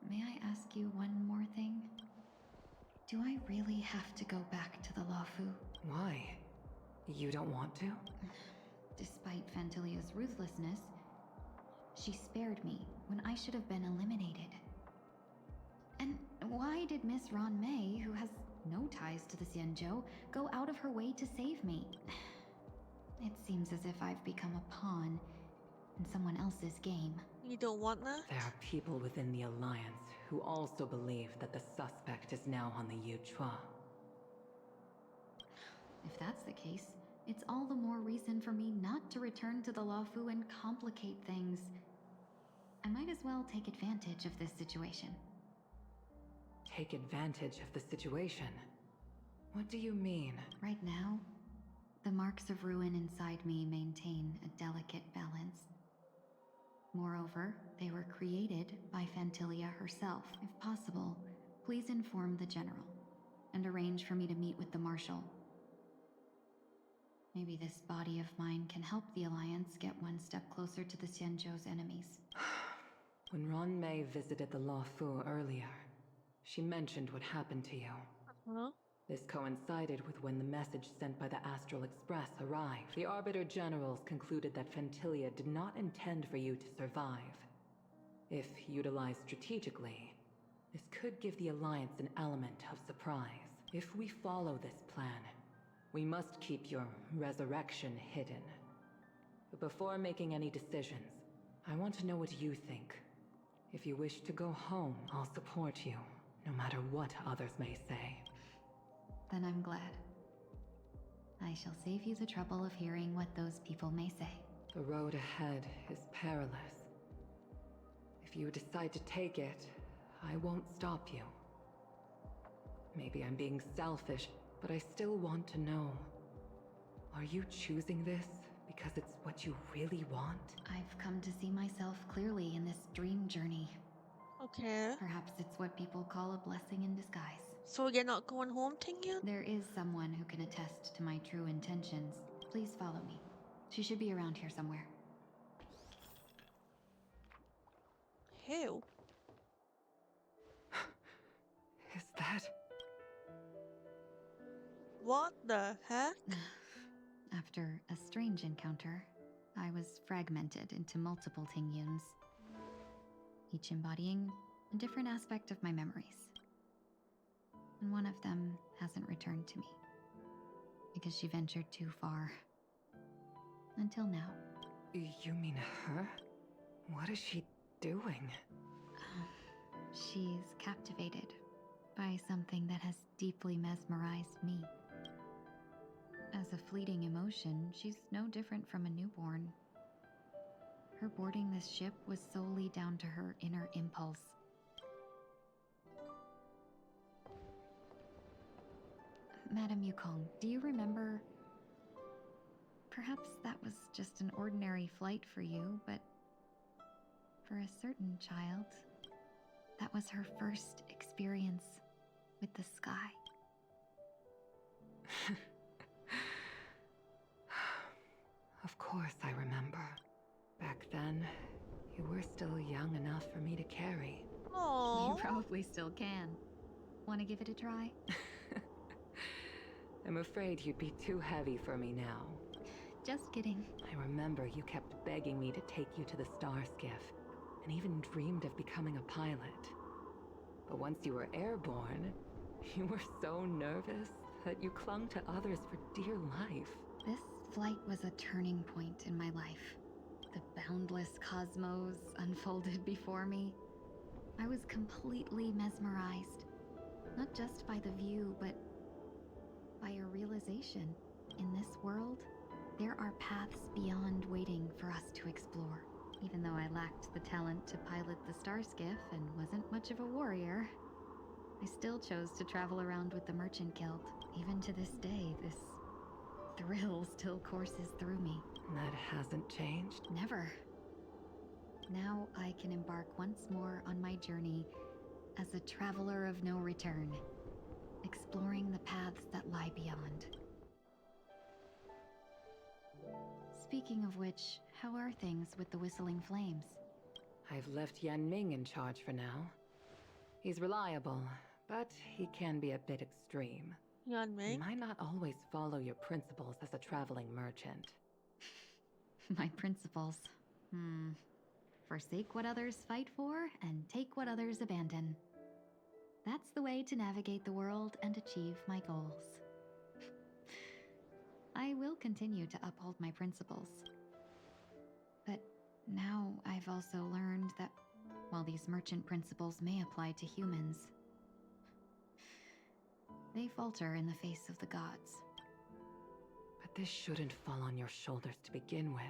may I ask you one more thing? Do I really have to go back to the Luofu? Why? You don't want to? Despite Fantilia's ruthlessness, she spared me when I should have been eliminated. And why did Miss Ron Mei, who has no ties to the Xianzhou, go out of her way to save me? It seems as if I've become a pawn in someone else's game. You don't want that? There are people within the Alliance who also believe that the suspect is now on the Yuchua. If that's the case, it's all the more reason for me not to return to the Luofu and complicate things. I might as well take advantage of this situation. Take advantage of the situation? What do you mean? Right now, the marks of ruin inside me maintain a delicate balance. Moreover, they were created by Fantilia herself. If possible, please inform the General and arrange for me to meet with the Marshal. Maybe this body of mine can help the Alliance get one step closer to the Xianzhou's enemies. When Ron Mei visited the Luofu earlier, she mentioned what happened to you. Huh? This coincided with when the message sent by the Astral Express arrived. The Arbiter Generals concluded that Fantilia did not intend for you to survive. If utilized strategically, this could give the Alliance an element of surprise. If we follow this plan, we must keep your resurrection hidden. But before making any decisions, I want to know what you think. If you wish to go home, I'll support you, no matter what others may say. Then I'm glad. I shall save you the trouble of hearing what those people may say. The road ahead is perilous. If you decide to take it, I won't stop you. Maybe I'm being selfish, but I still want to know. Are you choosing this because it's what you really want? I've come to see myself clearly in this dream journey. Okay. Perhaps it's what people call a blessing in disguise. So you're not going home, Ting-Yun? There is someone who can attest to my true intentions. Please follow me. She should be around here somewhere. Who? Is that... What the heck? After a strange encounter, I was fragmented into multiple Ting-Yuns, each embodying a different aspect of my memories. And one of them hasn't returned to me. because she ventured too far. Until now. You mean her? What is she doing? She's captivated by something that has deeply mesmerized me. As a fleeting emotion, she's no different from a newborn. Her boarding this ship was solely down to her inner impulse. Madame Yukong, do you remember? Perhaps that was just an ordinary flight for you, but for a certain child, that was her first experience with the sky. Of course I remember. Back then, you were still young enough for me to carry. Aww. You probably still can. Want to give it a try? I'm afraid you'd be too heavy for me now. Just kidding. I remember you kept begging me to take you to the star skiff, and even dreamed of becoming a pilot. But once you were airborne, you were so nervous that you clung to others for dear life. This flight was a turning point in my life. The boundless cosmos unfolded before me. I was completely mesmerized, not just by the view, but by a realization. In this world, there are paths beyond waiting for us to explore. Even though I lacked the talent to pilot the star skiff and wasn't much of a warrior, I still chose to travel around with the Merchant Guild. Even to this day, this thrill still courses through me. That hasn't changed? Never. Now I can embark once more on my journey as a traveler of no return, exploring the paths that lie beyond. Speaking of which, how are things with the Whistling Flames? I've left Yan Ming in charge for now. He's reliable, but he can be a bit extreme. Yan You Ming? might not always follow your principles as a traveling merchant. My principles. Forsake what others fight for, and take what others abandon. That's the way to navigate the world and achieve my goals. I will continue to uphold my principles. But now I've also learned that while these merchant principles may apply to humans, they falter in the face of the gods. But this shouldn't fall on your shoulders to begin with.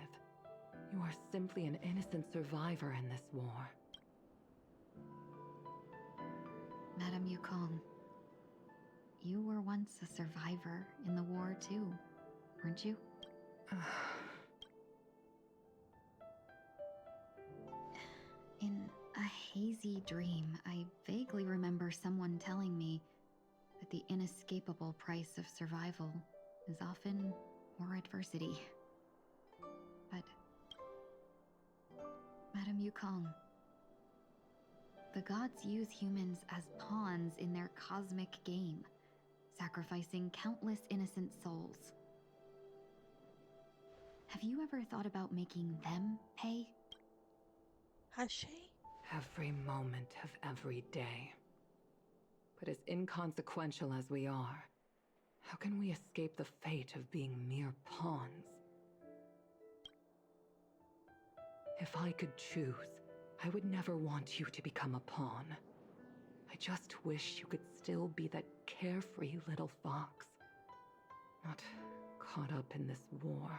You are simply an innocent survivor in this war. Madame Yukong, you were once a survivor in the war too, weren't you? In a hazy dream, I vaguely remember someone telling me that the inescapable price of survival is often more adversity. But, Madame Yukong, the gods use humans as pawns in their cosmic game, sacrificing countless innocent souls. Have you ever thought about making them pay? Has she? Every moment of every day. But as inconsequential as we are, how can we escape the fate of being mere pawns? If I could choose, I would never want you to become a pawn. I just wish you could still be that carefree little fox, not caught up in this war.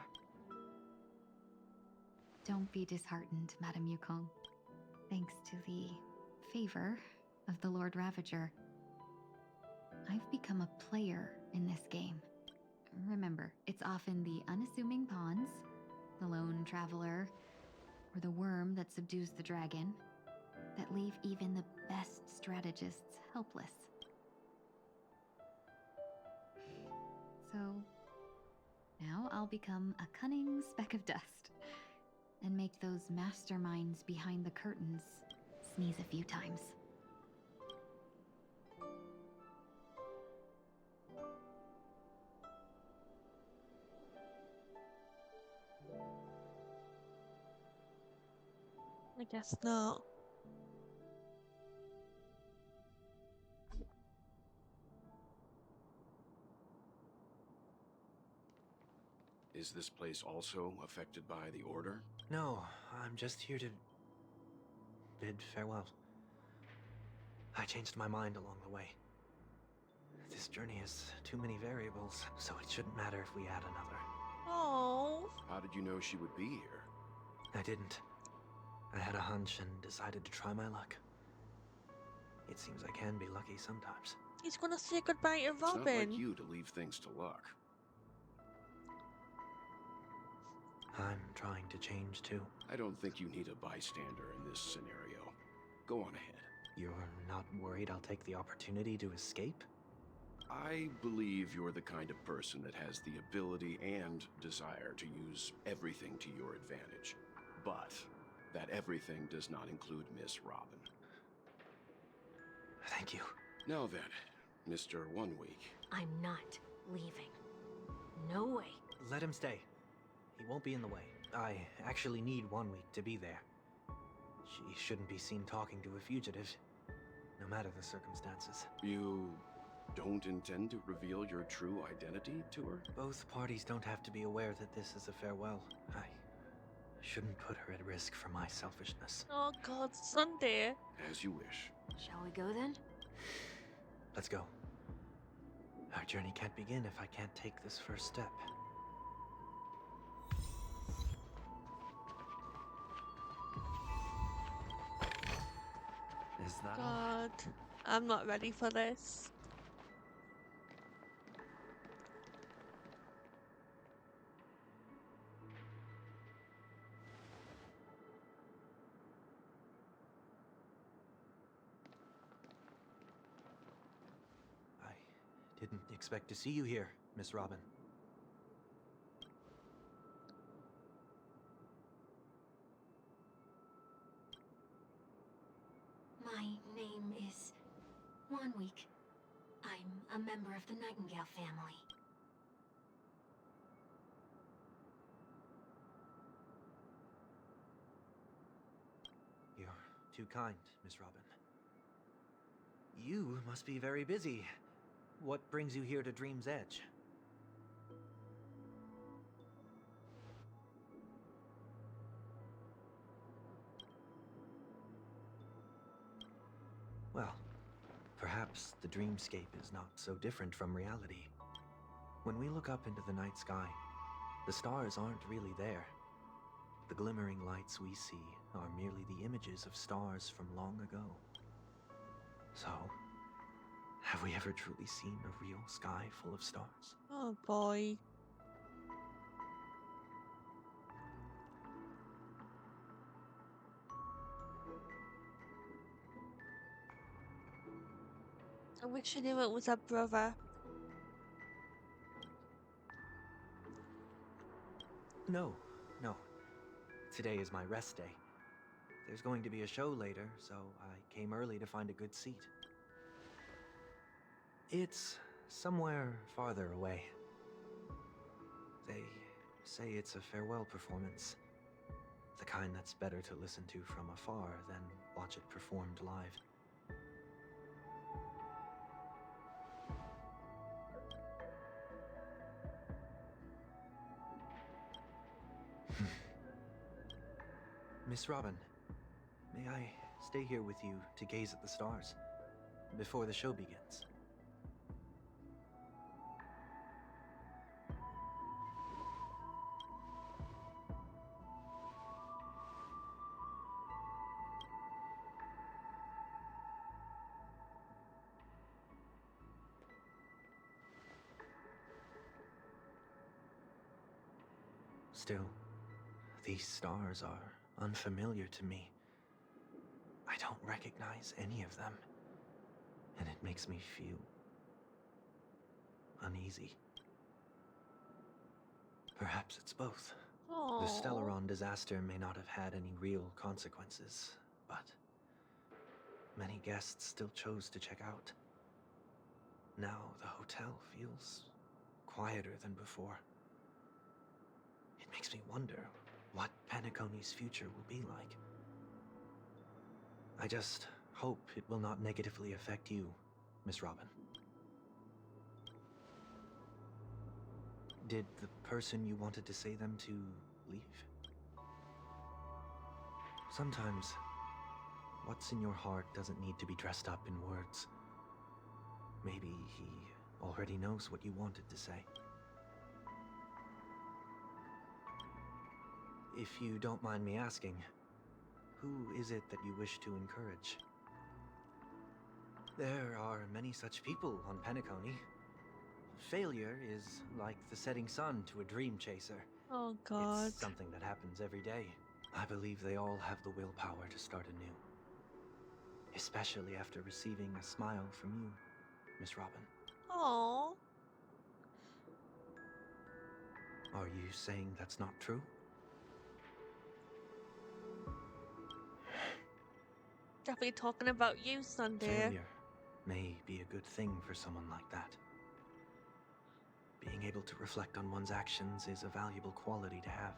Don't be disheartened, Madame Yukong. Thanks to the favor of the Lord Ravager, I've become a player in this game. Remember, it's often the unassuming pawns, the lone traveler, or the worm that subdues the dragon, that leave even the best strategists helpless. So, now I'll become a cunning speck of dust, and make those masterminds behind the curtains sneeze a few times. I guess not. Is this place also affected by the Order? No, I'm just here to bid farewell. I changed my mind along the way. This journey has too many variables, so it shouldn't matter if we add another. Oh. How did you know she would be here? I didn't. I had a hunch and decided to try my luck. It seems I can be lucky sometimes. He's gonna say goodbye to It's not Robin. like you to leave things to luck. I'm trying to change too. I don't think you need a bystander in this scenario. Go on ahead. You're not worried I'll take the opportunity to escape? I believe you're the kind of person that has the ability and desire to use everything to your advantage. But that everything does not include Miss Robin. Thank you. Now then, Mr. 1 Week. I'm not leaving. No way. Let him stay. He won't be in the way. I actually need 1 week to be there. She shouldn't be seen talking to a fugitive, no matter the circumstances. You don't intend to reveal your true identity to her? Both parties don't have to be aware that this is a farewell. I shouldn't put her at risk for my selfishness. Oh God, Sunday. As you wish. Shall we go then? Let's go. Our journey can't begin if I can't take this first step. Is that all? God, I'm not ready for this. I didn't expect to see you here, Miss Robin. My name is 1 Week. I'm a member of the Nightingale family. You're too kind, Miss Robin. You must be very busy. What brings you here to Dream's Edge? Well, perhaps the dreamscape is not so different from reality. When we look up into the night sky, the stars aren't really there. The glimmering lights we see are merely the images of stars from long ago. So, have we ever truly seen a real sky full of stars? Oh boy. I wish I knew it was a brother. No. Today is my rest day. There's going to be a show later, so I came early to find a good seat. It's somewhere farther away. They say it's a farewell performance. The kind that's better to listen to from afar than watch it performed live. Miss Robin, may I stay here with you to gaze at the stars before the show begins? Still, these stars are unfamiliar to me. I don't recognize any of them, and it makes me feel uneasy. Perhaps it's both. Aww. The Stellaron disaster may not have had any real consequences, but many guests still chose to check out. Now the hotel feels quieter than before. It makes me wonder what Penacony's future will be like. I just hope it will not negatively affect you, Miss Robin. Did the person you wanted to say them to leave? Sometimes, what's in your heart doesn't need to be dressed up in words. Maybe he already knows what you wanted to say. If you don't mind me asking, who is it that you wish to encourage? There are many such people on Penacony. Failure is like the setting sun to a dream chaser. Oh god. It's something that happens every day. I believe they all have the willpower to start anew. Especially after receiving a smile from you, Miss Robin. Oh. Are you saying that's not true? Definitely talking about you, Sunday. Failure may be a good thing for someone like that. Being able to reflect on one's actions is a valuable quality to have.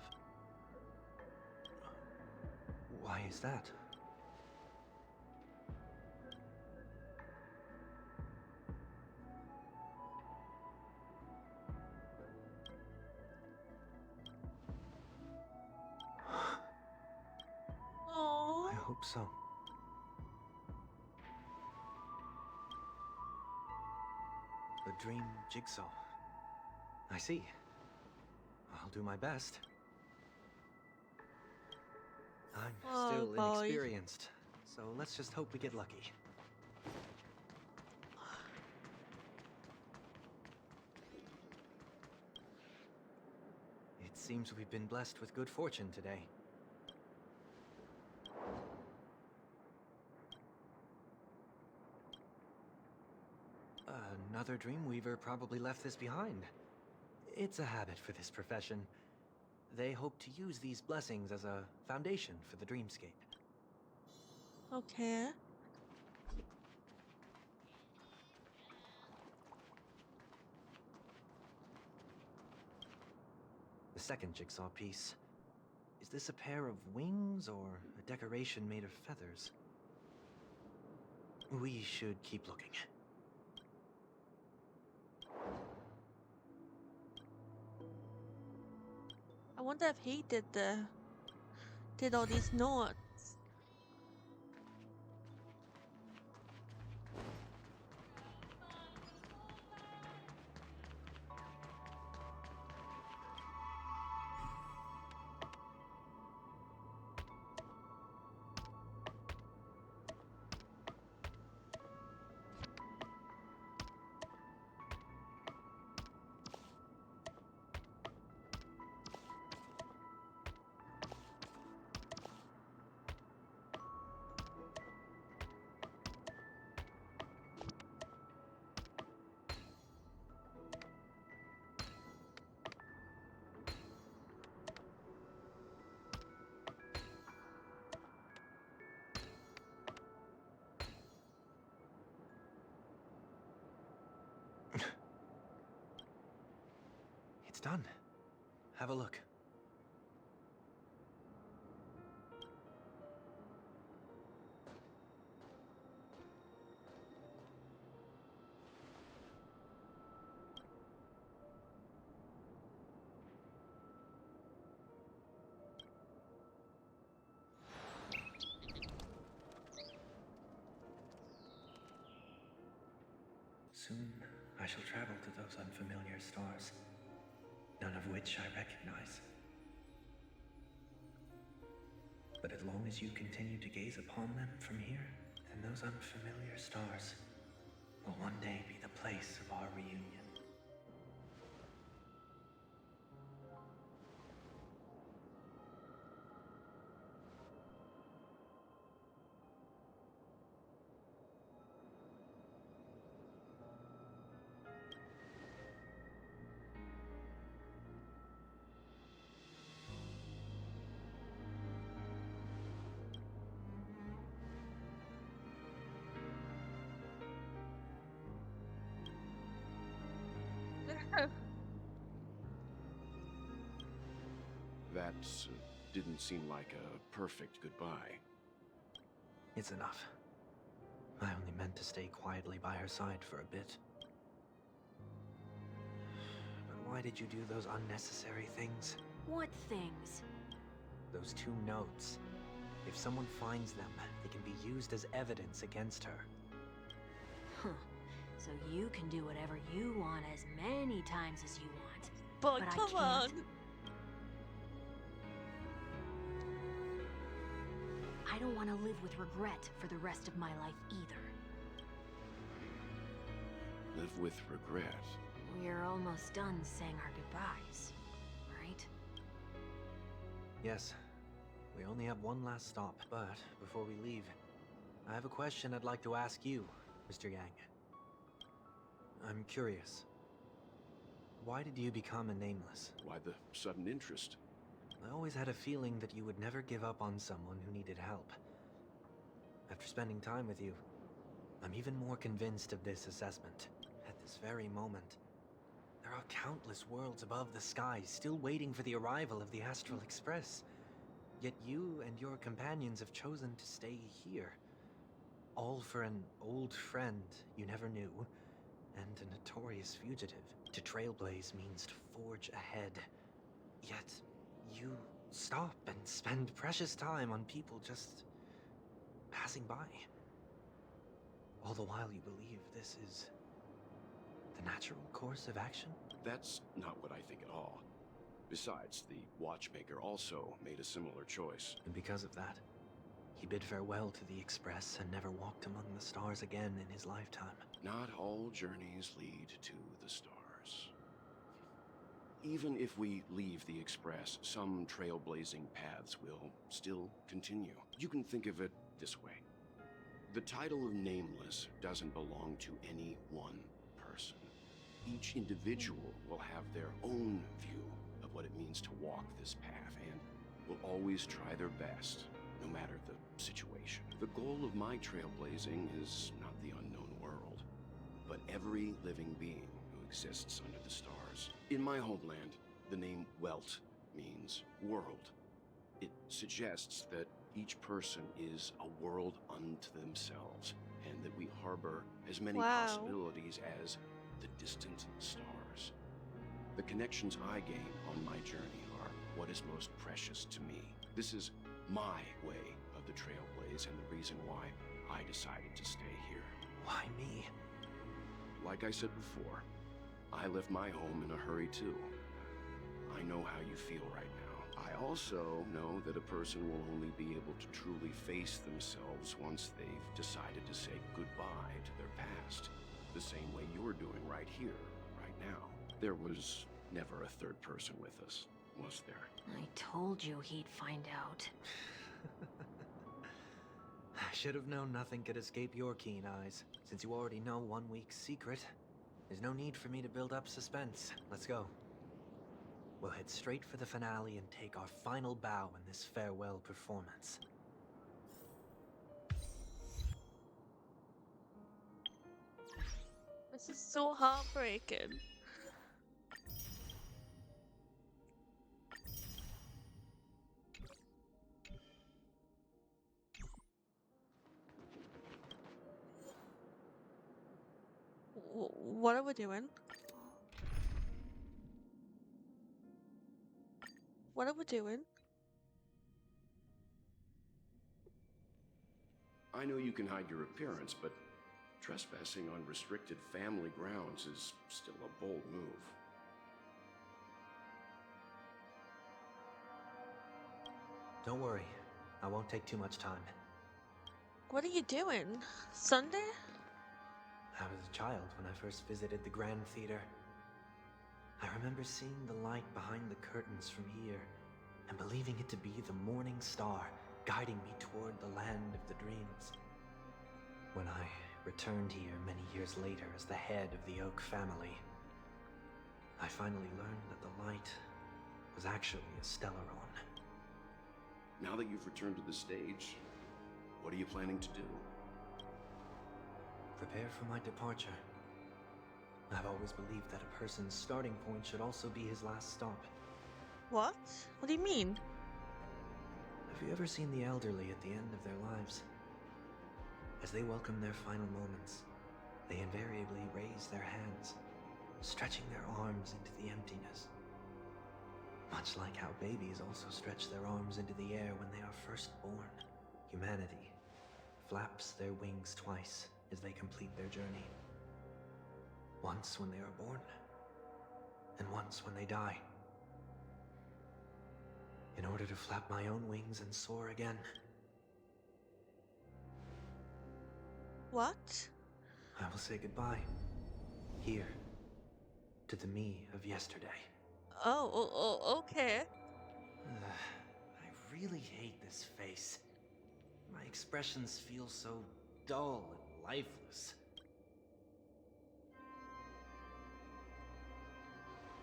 Why is that? Oh. I hope so. The dream jigsaw. I see. I'll do my best. I'm still inexperienced, so let's just hope we get lucky. It seems we've been blessed with good fortune today. Another Dreamweaver probably left this behind. It's a habit for this profession. They hope to use these blessings as a foundation for the dreamscape. Okay. The second jigsaw piece. Is this a pair of wings or a decoration made of feathers? We should keep looking. I wonder if he did all these notes. It's done. Have a look. Soon, I shall travel to those unfamiliar stars, none of which I recognize. But as long as you continue to gaze upon them from here, then those unfamiliar stars will one day be the place of our reunion. That didn't seem like a perfect goodbye. It's enough. I only meant to stay quietly by her side for a bit. But why did you do those unnecessary things? What things? Those 2 notes. If someone finds them, they can be used as evidence against her. Huh. So you can do whatever you want as many times as you want. But I come can't. on. I don't want to live with regret for the rest of my life either. Live with regret. We're almost done saying our goodbyes, right? Yes. We only have one last stop, but before we leave, I have a question I'd like to ask you, Mr. Yang. I'm curious. Why did you become a Nameless? Why the sudden interest? I always had a feeling that you would never give up on someone who needed help. After spending time with you, I'm even more convinced of this assessment. At this very moment, there are countless worlds above the sky still waiting for the arrival of the Astral Express. Yet you and your companions have chosen to stay here. All for an old friend you never knew, and a notorious fugitive. To trailblaze means to forge ahead. Yet, you stop and spend precious time on people just passing by. All the while you believe this is the natural course of action? That's not what I think at all. Besides, the watchmaker also made a similar choice. And because of that, he bid farewell to the Express and never walked among the stars again in his lifetime. Not all journeys lead to the stars. Even if we leave the Express, some trailblazing paths will still continue. You can think of it this way. The title of Nameless doesn't belong to any one person. Each individual will have their own view of what it means to walk this path and will always try their best, no matter the situation. The goal of my trailblazing is not the unknown world, but every living being who exists under the stars. In my homeland, the name Welt means world. It suggests that each person is a world unto themselves, and that we harbor as many possibilities as the distant stars. The connections I gain on my journey are what is most precious to me. This is my way of the trailblaze and the reason why I decided to stay here. Why me? Like I said before, I left my home in a hurry too. I know how you feel right now. I also know that a person will only be able to truly face themselves once they've decided to say goodbye to their past. The same way you're doing right here, right now. There was never a third person with us, was there? I told you he'd find out. I should have known nothing could escape your keen eyes. Since you already know 1 week's secret, there's no need for me to build up suspense. Let's go. We'll head straight for the finale and take our final bow in this farewell performance. This is so heartbreaking. What are we doing? What are we doing? I know you can hide your appearance, but trespassing on restricted family grounds is still a bold move. Don't worry, I won't take too much time. What are you doing? Sunday? I was a child when I first visited the Grand Theater. I remember seeing the light behind the curtains from here, and believing it to be the morning star guiding me toward the land of the dreams. When I returned here many years later as the head of the Oak family, I finally learned that the light was actually a Stellaron. Now that you've returned to the stage, what are you planning to do? Prepare for my departure. I've always believed that a person's starting point should also be his last stop. What? What do you mean? Have you ever seen the elderly at the end of their lives? As they welcome their final moments, they invariably raise their hands, stretching their arms into the emptiness. Much like how babies also stretch their arms into the air when they are first born, humanity flaps their wings twice as they complete their journey. Once when they are born, and once when they die. In order to flap my own wings and soar again. What? I will say goodbye. Here. To the me of yesterday. Okay. I really hate this face. My expressions feel so dull and lifeless.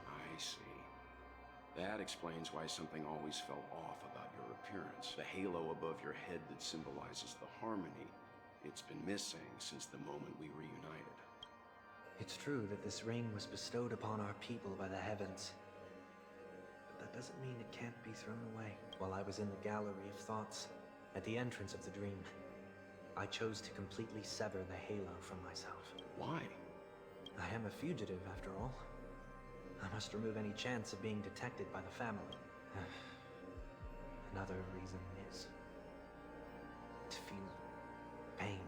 I see. That explains why something always felt off about your appearance. The halo above your head that symbolizes the harmony. It's been missing since the moment we reunited. It's true that this ring was bestowed upon our people by the heavens. But that doesn't mean it can't be thrown away. While I was in the gallery of thoughts, at the entrance of the dream, I chose to completely sever the halo from myself. Why? I am a fugitive, after all. I must remove any chance of being detected by the family. Another reason is to feel pain.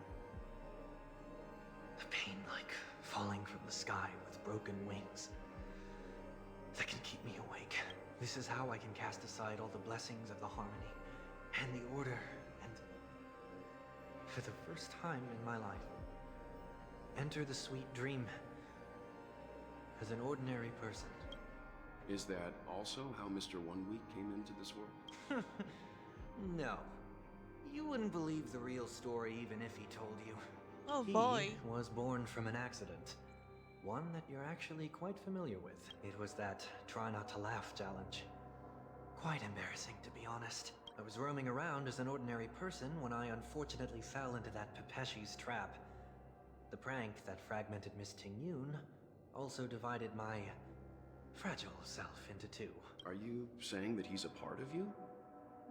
A pain like falling from the sky with broken wings that can keep me awake. This is how I can cast aside all the blessings of the harmony and the order and, for the first time in my life, enter the sweet dream as an ordinary person. Is that also how Mr. 1 Week came into this world? No. You wouldn't believe the real story even if he told you. Oh boy. He was born from an accident. One that you're actually quite familiar with. It was that try not to laugh challenge. Quite embarrassing, to be honest. I was roaming around as an ordinary person when I unfortunately fell into that Pepeshi's trap. The prank that fragmented Miss Ting-Yun also divided my fragile self into two. Are you saying that he's a part of you?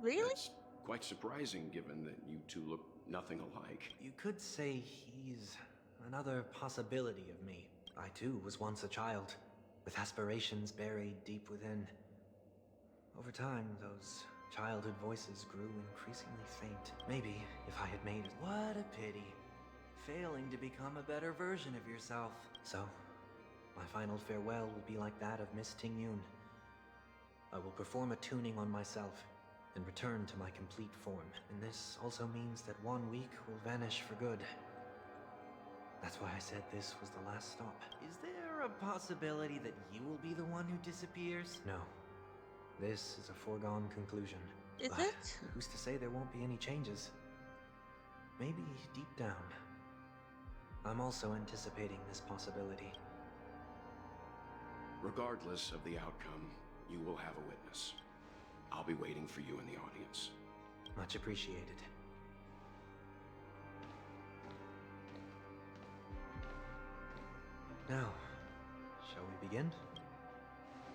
Really? That's quite surprising given that you two look nothing alike. You could say he's another possibility of me. I too was once a child, with aspirations buried deep within. Over time, those childhood voices grew increasingly faint. Maybe if I had made it. What a pity. Failing to become a better version of yourself. So, my final farewell will be like that of Miss Ting-Yun. I will perform a tuning on myself and return to my complete form. And this also means that 1 week will vanish for good. That's why I said this was the last stop. Is there a possibility that you will be the one who disappears? No. This is a foregone conclusion. Is But it? who's to say there won't be any changes? Maybe deep down, I'm also anticipating this possibility. Regardless of the outcome, you will have a witness. I'll be waiting for you in the audience. Much appreciated. Now, shall we begin?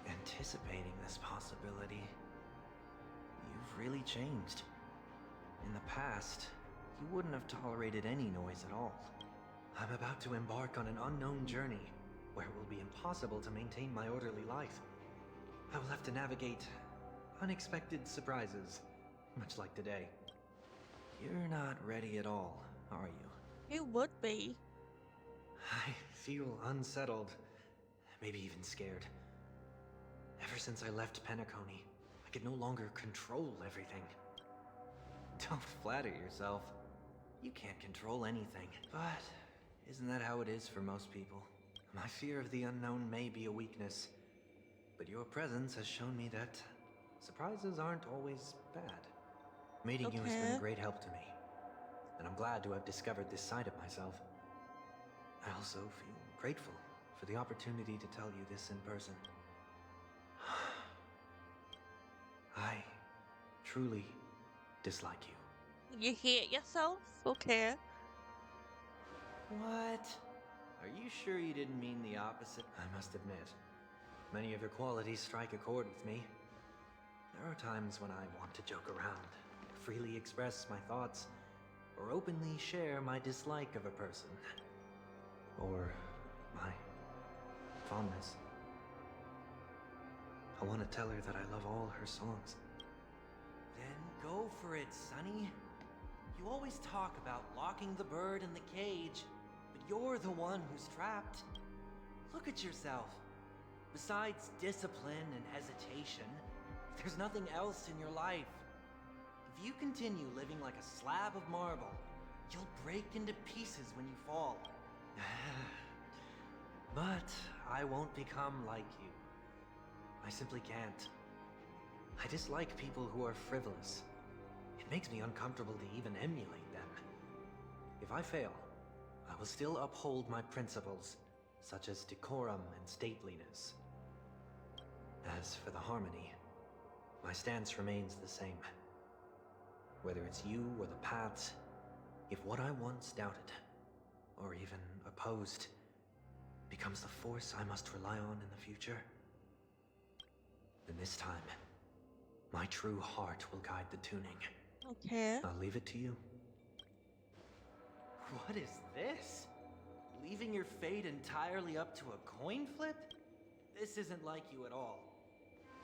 Anticipating this possibility, you've really changed. In the past, you wouldn't have tolerated any noise at all. I'm about to embark on an unknown journey where it will be impossible to maintain my orderly life. I will have to navigate unexpected surprises, much like today. You're not ready at all, are you? You would be. I feel unsettled, maybe even scared. Ever since I left Penacony, I could no longer control everything. Don't flatter yourself. You can't control anything. But isn't that how it is for most people? My fear of the unknown may be a weakness, but your presence has shown me that surprises aren't always bad. Meeting you has been a great help to me, and I'm glad to have discovered this side of myself. I also feel grateful for the opportunity to tell you this in person. I truly dislike you. You hate yourself? Okay. What? Are you sure you didn't mean the opposite? I must admit, many of your qualities strike a chord with me. There are times when I want to joke around, freely express my thoughts, or openly share my dislike of a person. Or my fondness. I want to tell her that I love all her songs. Then go for it, Sonny. You always talk about locking the bird in the cage, but you're the one who's trapped. Look at yourself. Besides discipline and hesitation, there's nothing else in your life. If you continue living like a slab of marble, you'll break into pieces when you fall. But I won't become like you. I simply can't. I dislike people who are frivolous. It makes me uncomfortable to even emulate them. If I fail, I will still uphold my principles, such as decorum and stateliness. As for the harmony, my stance remains the same. Whether it's you or the paths, if what I once doubted, or even opposed, becomes the force I must rely on in the future, then this time, my true heart will guide the tuning. Okay. I'll leave it to you. What is this? Leaving your fate entirely up to a coin flip? This isn't like you at all.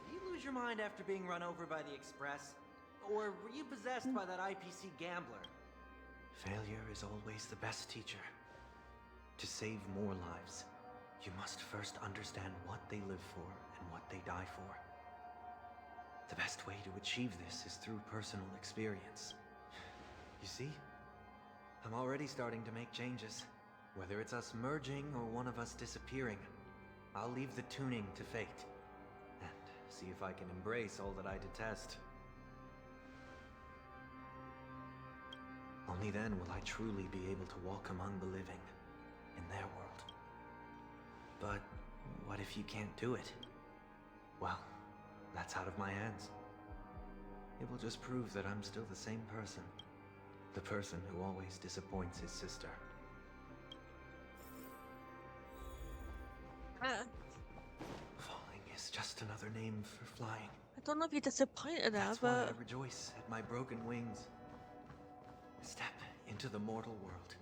Did you lose your mind after being run over by the Express? Or were you possessed by that IPC gambler? Failure is always the best teacher. To save more lives, you must first understand what they live for and what they die for. The best way to achieve this is through personal experience. You see? I'm already starting to make changes. Whether it's us merging or one of us disappearing, I'll leave the tuning to fate. And see if I can embrace all that I detest. Only then will I truly be able to walk among the living, in their world. But what if you can't do it? Well, that's out of my hands. It will just prove that I'm still the same person. The person who always disappoints his sister. Falling is just another name for flying. I don't know if you're disappointed there, That's why but I rejoice at my broken wings. Step into the mortal world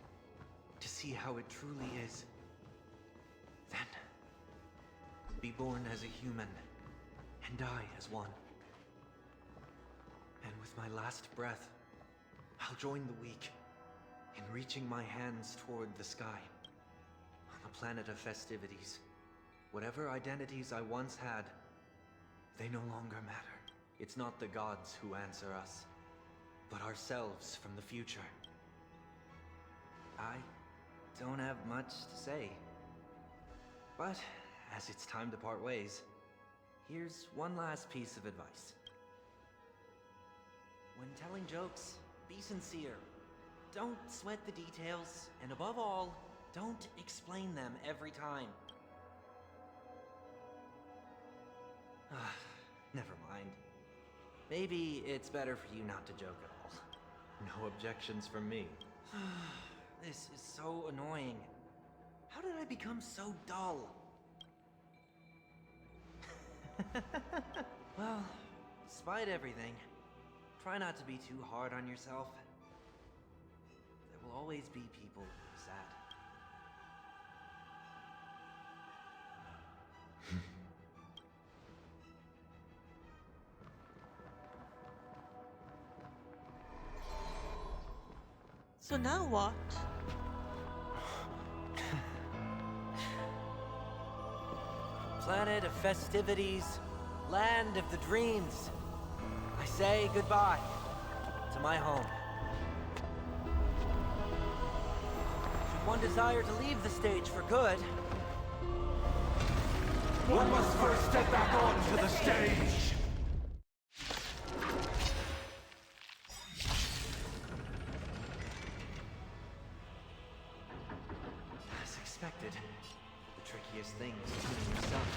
to see how it truly is. Then, be born as a human and die as one. And with my last breath, I'll join the weak in reaching my hands toward the sky. On the planet of festivities, whatever identities I once had, they no longer matter. It's not the gods who answer us, but ourselves from the future. I don't have much to say. But as it's time to part ways, here's one last piece of advice. When telling jokes, be sincere. Don't sweat the details, and above all, don't explain them every time. Never mind. Maybe it's better for you not to joke at all. No objections from me. This is so annoying. How did I become so dull? Well, despite everything, try not to be too hard on yourself. There will always be people who are sad. so now what? Planet of festivities, land of the dreams. I say goodbye to my home. Should one desire to leave the stage for good, One must first step back onto the stage! As expected, the trickiest thing is tuning yourself.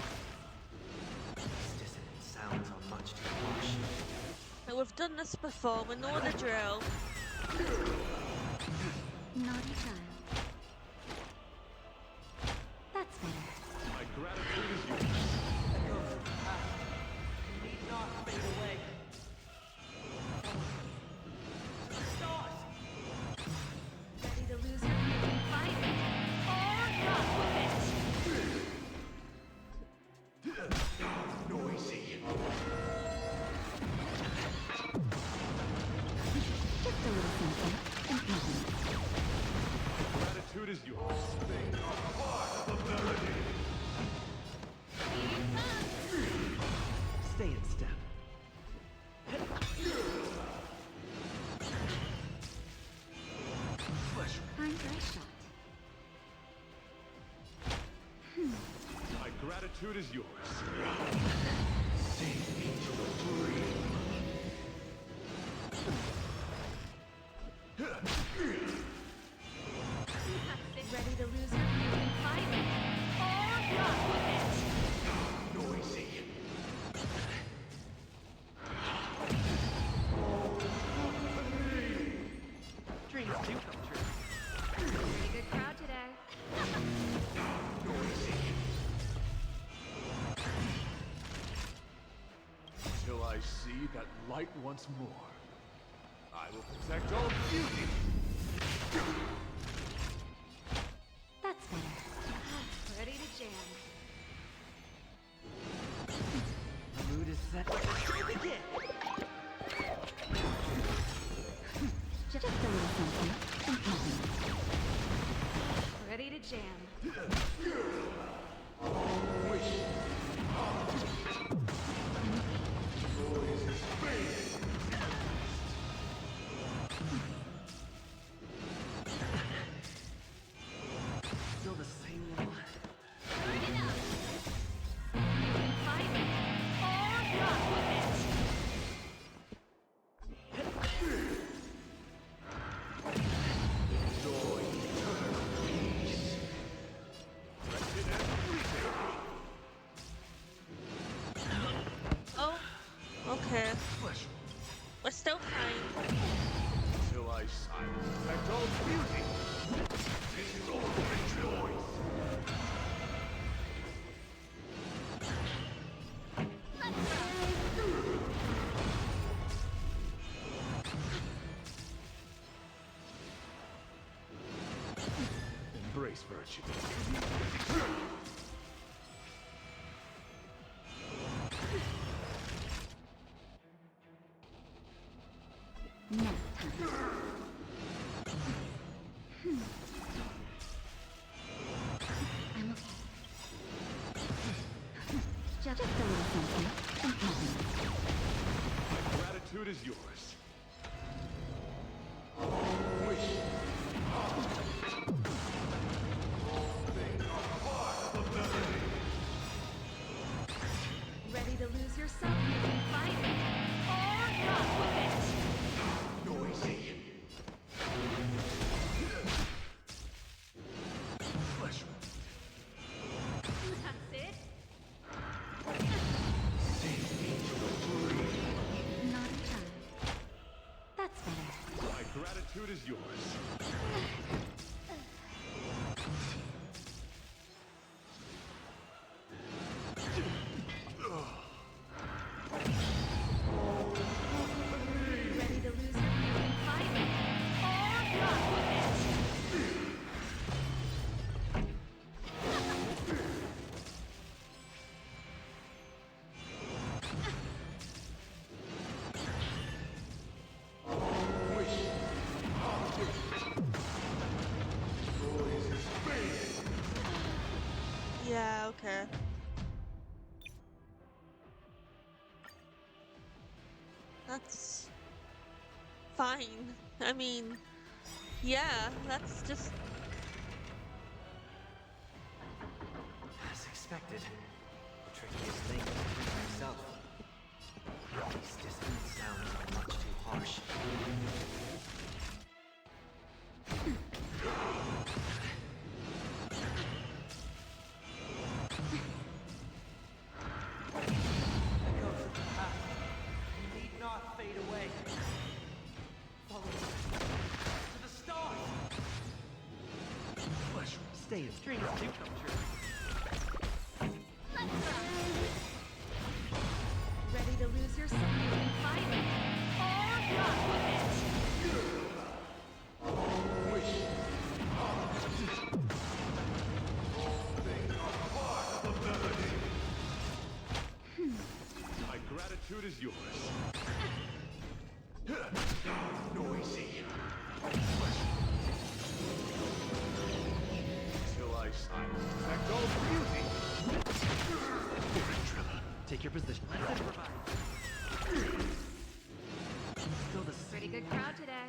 These dissonant sounds are much too harsh. Like, we've done this before, we know the drill. Naughty child. That's better. My gratitude is yours. echoes of the past need not fade away. Stars! Ready to lose your faith in fighting? Or rock with it? gratitude is yours. Ready to lose your human fight? Or rock with it! Noisy. Dreams do come true. Pretty good crowd today. Till I see that light once more, I will protect all beauty. That's better. Ready to jam. The mood is set. Let's begin. Just a little something. And nothing. Ready to jam. Still the same one. Fight or rock with it! Oh, okay. We're still fine. Till I will protect all beauty. This is all for choice. Embrace virtue. Nap time. I'm okay. Just a little something. And nothing. My gratitude is yours. Ready to lose yourself? You can fight it or rock with it! Noisy. Flesh That's it. Not a child. That's better. My gratitude is yours. Ready to lose your human fight or rock with it! Yeah, okay. That's fine. I mean, yeah, that's just As expected, the trickiest thing is Tuning himself. These dissonant sounds are much too harsh. Echoes of the past. You need not fade away. Follow me. To the stars. Flesh. Stay in dreams do come true. Ready to lose yourself? You can fight it or rock with it! My gratitude is yours. Noisy. Till I will protect all beauty. Trilla. Take your position. Let's improvise. Still the same. Pretty good crowd today.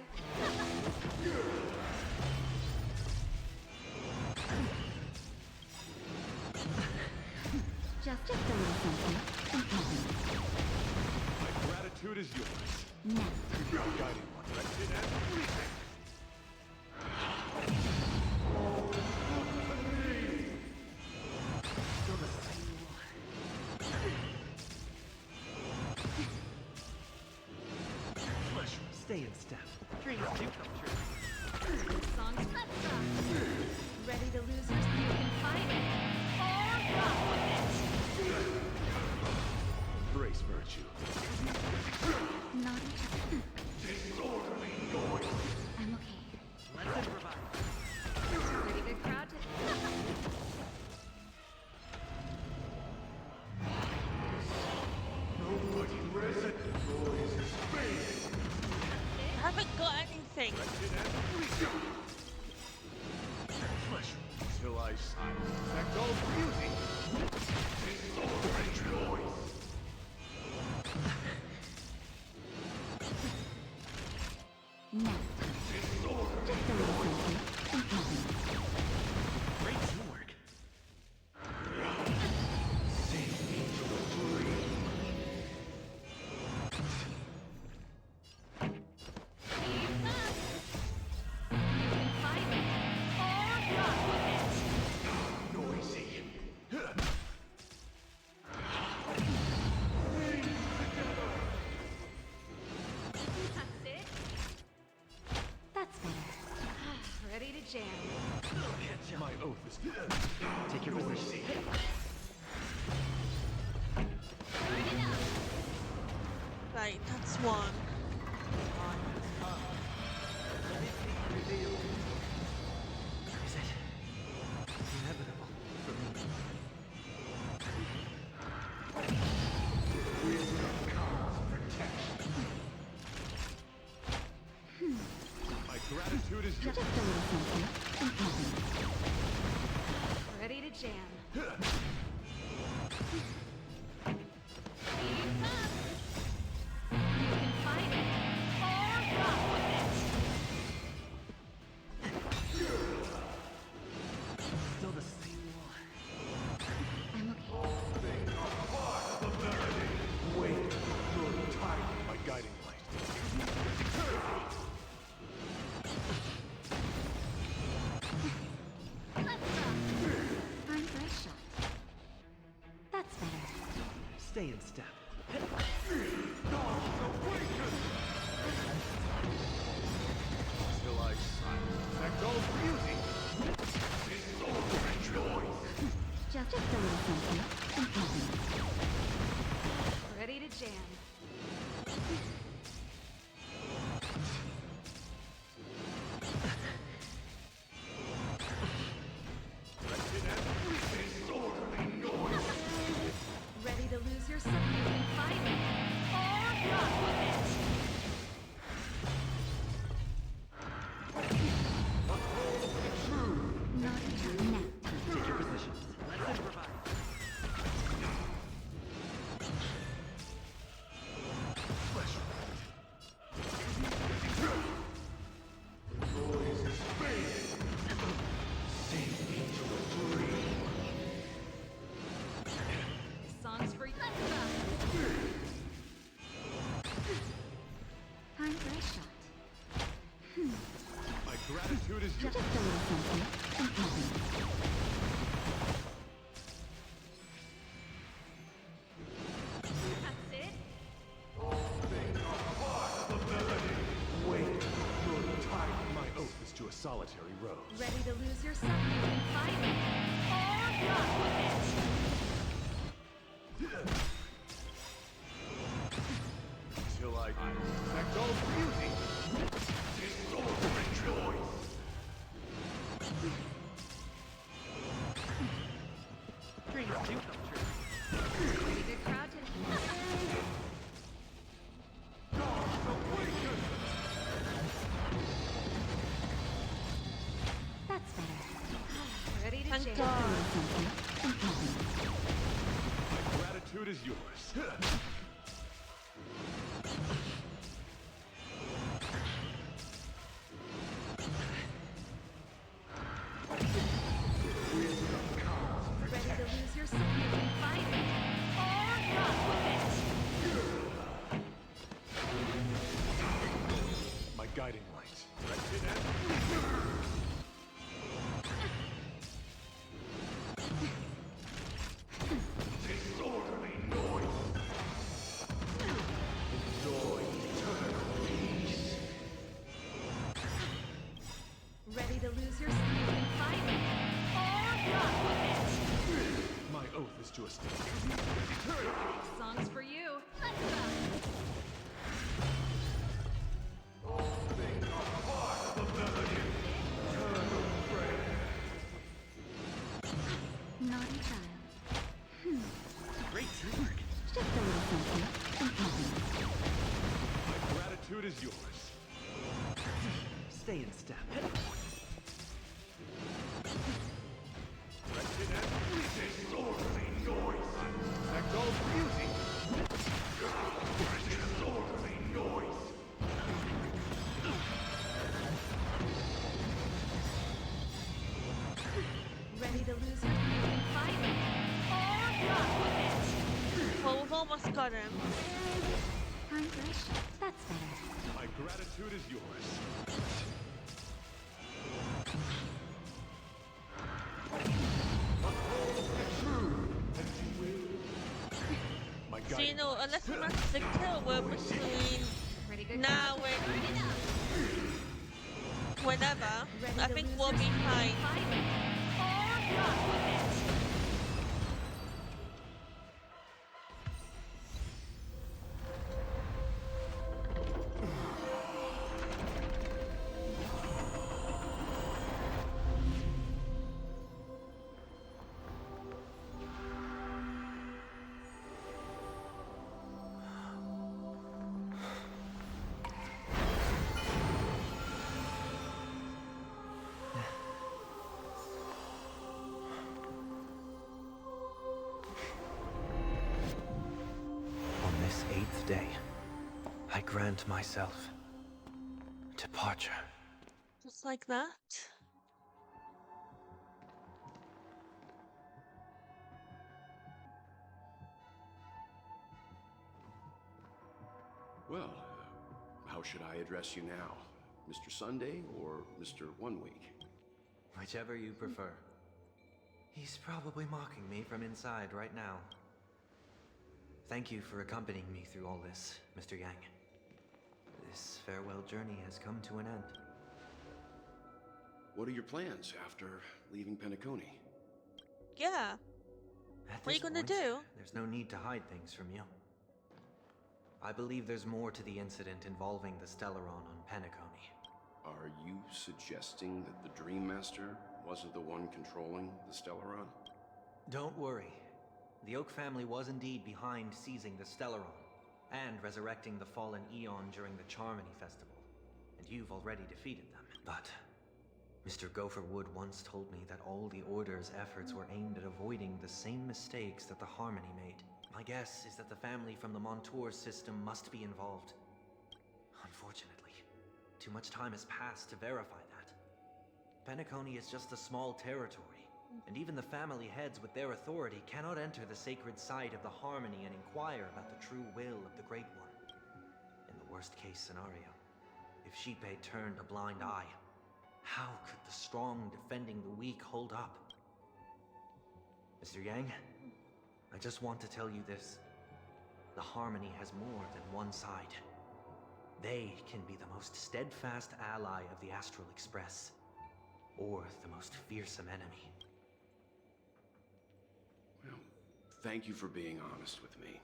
Just a little something. My gratitude is yours. Next. Guiding one, directed and freezing. Stay in step. Dreams do come true. Songs let's rock. Ready to lose your you can fight it or rock with it. Embrace virtue. Not Disorderly noise. I'm okay. Let's improvise. Pretty good crowd to Nobody present. Noise is fading. I haven't got anything. Directed and freezing. Pleasure till I affect all beauty. Disorderly noise. Next. Disorderly Just a little something. Great teamwork. fight it or rock with it. Noisy. That's it. That's better. Ready to jam. My oath is Take your position. Right, that's one. Is it inevitable for me? My gratitude is yours. Just a little something. Ready to jam. You can fight it or rock with it. Still the same one. I'm okay. Wait, good time. My guiding light. Time for a shot. That's better. Stay in step. Till I affect all beauty. Disorderly noise. Just a little something. Ready to jam. Disorderly noise. Ready to lose yourself. You can fight it or rock with it. Not now. Take your positions. Let's improvise. Pleasure. Noise is fading. Save me to the free. Songs for you. Time for a shot. My gratitude is Just yours. a little something. That's it. Wait, good time. My oath is to a solitary rose. Ready to lose yourself. You can fight it or rock with it. Till I affect all beauty. Disorderly noise. Dreams do come true. Pretty good crowd to That's better. Ready to Thank jam. God. My gratitude is yours. Ready to lose yourself. You can fight it Saiyan step. Wretched and fleeting lordly noise. I protect all beauty. Wretched lordly noise. Ready to lose your fucking fight? Or rock with it? Well, we've almost got him. Hungrish? That's better. My gratitude is yours. My So, you know, unless we manage to kill, we're between Pretty good. now and whenever. I think we'll be fine. Or rock with it? On this 8th day, I grant myself departure. Just like that. Well, how should I address you now? Mr. Sunday or Mr. 1 Week? Whichever you prefer. He's probably mocking me from inside right now. Thank you for accompanying me through all this, Mr. Yang. This farewell journey has come to an end. What are your plans after leaving Penacony? Yeah. At What are you this gonna point, do? There's no need to hide things from you. I believe there's more to the incident involving the Stellaron on Penacony. Are you suggesting that the Dream Master wasn't the one controlling the Stellaron? Don't worry. The Oak family was indeed behind seizing the Stellaron and resurrecting the fallen Eon during the Charmony Festival, and you've already defeated them. But Mr. Gopherwood once told me that all the Order's efforts were aimed at avoiding the same mistakes that the Harmony made. My guess is that the family from the Montour system must be involved. Unfortunately, too much time has passed to verify that. Penacony is just a small territory, and even the family heads with their authority cannot enter the sacred site of the Harmony and inquire about the true will of the Great One. In the worst-case scenario, if Sheepei turned a blind eye, how could the strong defending the weak hold up? Mr. Yang, I just want to tell you this. The Harmony has more than one side. They can be the most steadfast ally of the Astral Express, or the most fearsome enemy. Well, thank you for being honest with me.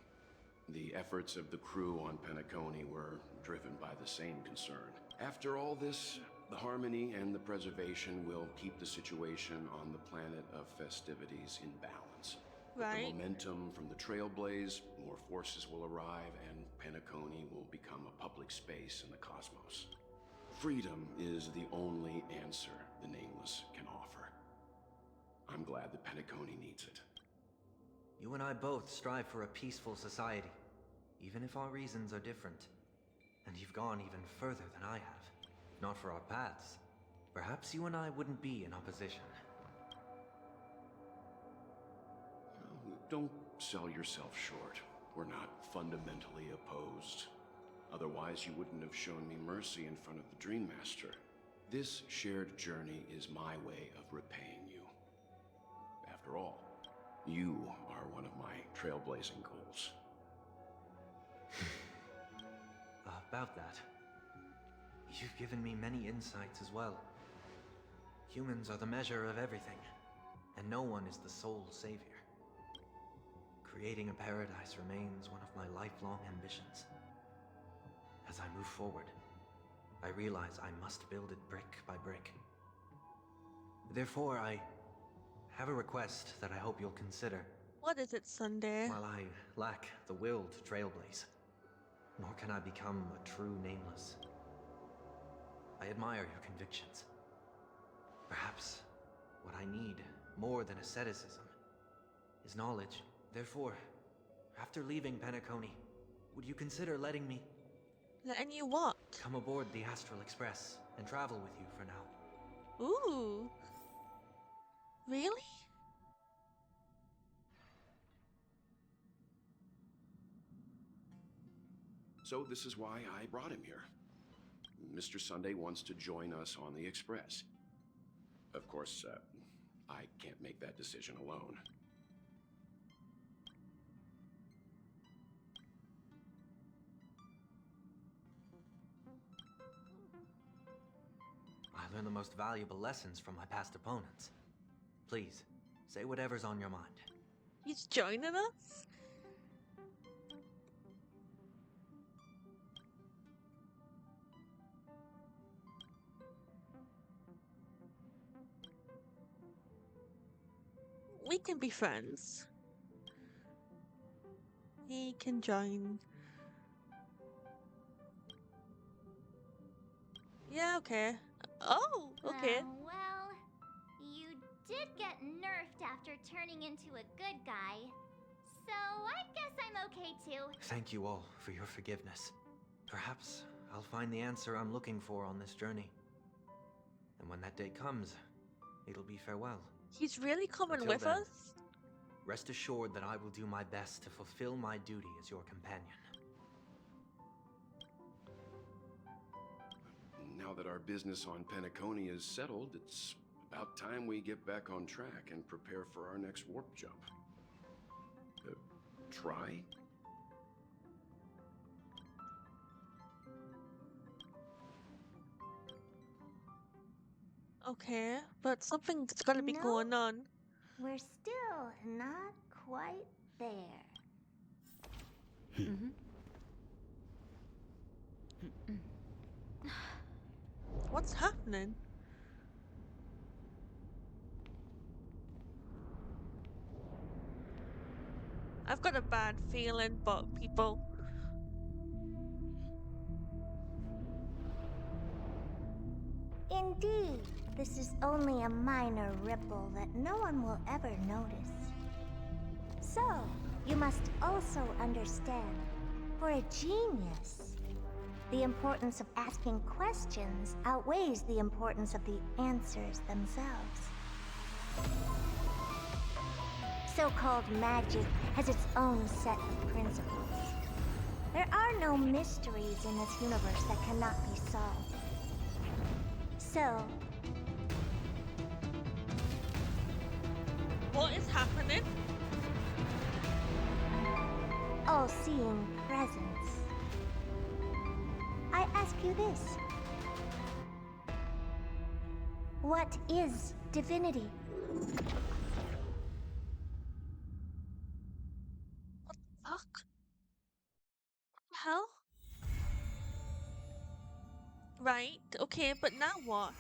The efforts of the crew on Penacony were driven by the same concern. After all this, the Harmony and the Preservation will keep the situation on the planet of festivities in balance. With Right. the momentum from the Trailblaze, more forces will arrive and Penacony will become a public space in the cosmos. Freedom is the only answer the Nameless can offer. I'm glad that Penacony needs it. You and I both strive for a peaceful society, even if our reasons are different. And you've gone even further than I have. If not for our paths, perhaps you and I wouldn't be in opposition. Don't sell yourself short. We're not fundamentally opposed. Otherwise, you wouldn't have shown me mercy in front of the Dream Master. This shared journey is my way of repaying you. After all, you are one of my trailblazing goals. About that, you've given me many insights as well. Humans are the measure of everything, and no one is the sole savior. Creating a paradise remains one of my lifelong ambitions. As I move forward, I realize I must build it brick by brick. Therefore, I have a request that I hope you'll consider. What is it, Sunday? While I lack the will to trailblaze, nor can I become a true Nameless, I admire your convictions. Perhaps what I need, more than asceticism, is knowledge. Therefore, after leaving Penacony, would you consider letting me... Letting you what? Come aboard the Astral Express and travel with you for now. Ooh. Really? So this is why I brought him here. Mr. Sunday wants to join us on the Express. Of course, I can't make that decision alone. I learned the most valuable lessons from my past opponents. Please, say whatever's on your mind. He's joining us? We can be friends. He can join. Yeah, okay. Oh, okay. Well, you did get nerfed after turning into a good guy. So I guess I'm okay too. Thank you all for your forgiveness. Perhaps I'll find the answer I'm looking for on this journey. And when that day comes, it'll be farewell. He's really coming Until with then, us? Rest assured that I will do my best to fulfill my duty as your companion. Now that our business on Penacony is settled, it's about time we get back on track and prepare for our next warp jump. Try? Okay, but something's gotta be No. going on. We're still not quite there. What's happening? I've got a bad feeling about people. Indeed, this is only a minor ripple that no one will ever notice. So, you must also understand, for a genius, the importance of asking questions outweighs the importance of the answers themselves. So-called magic has its own set of principles. There are no mysteries in this universe that cannot be solved. So, What is happening? all-seeing presence. I ask you this. What is divinity? Fuck. Hell? Right, okay, but now what?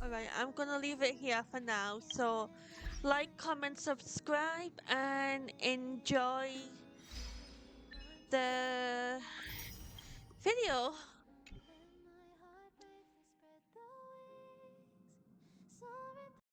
Alright, I'm gonna leave it here for now. So, like, comment, subscribe, and enjoy the video.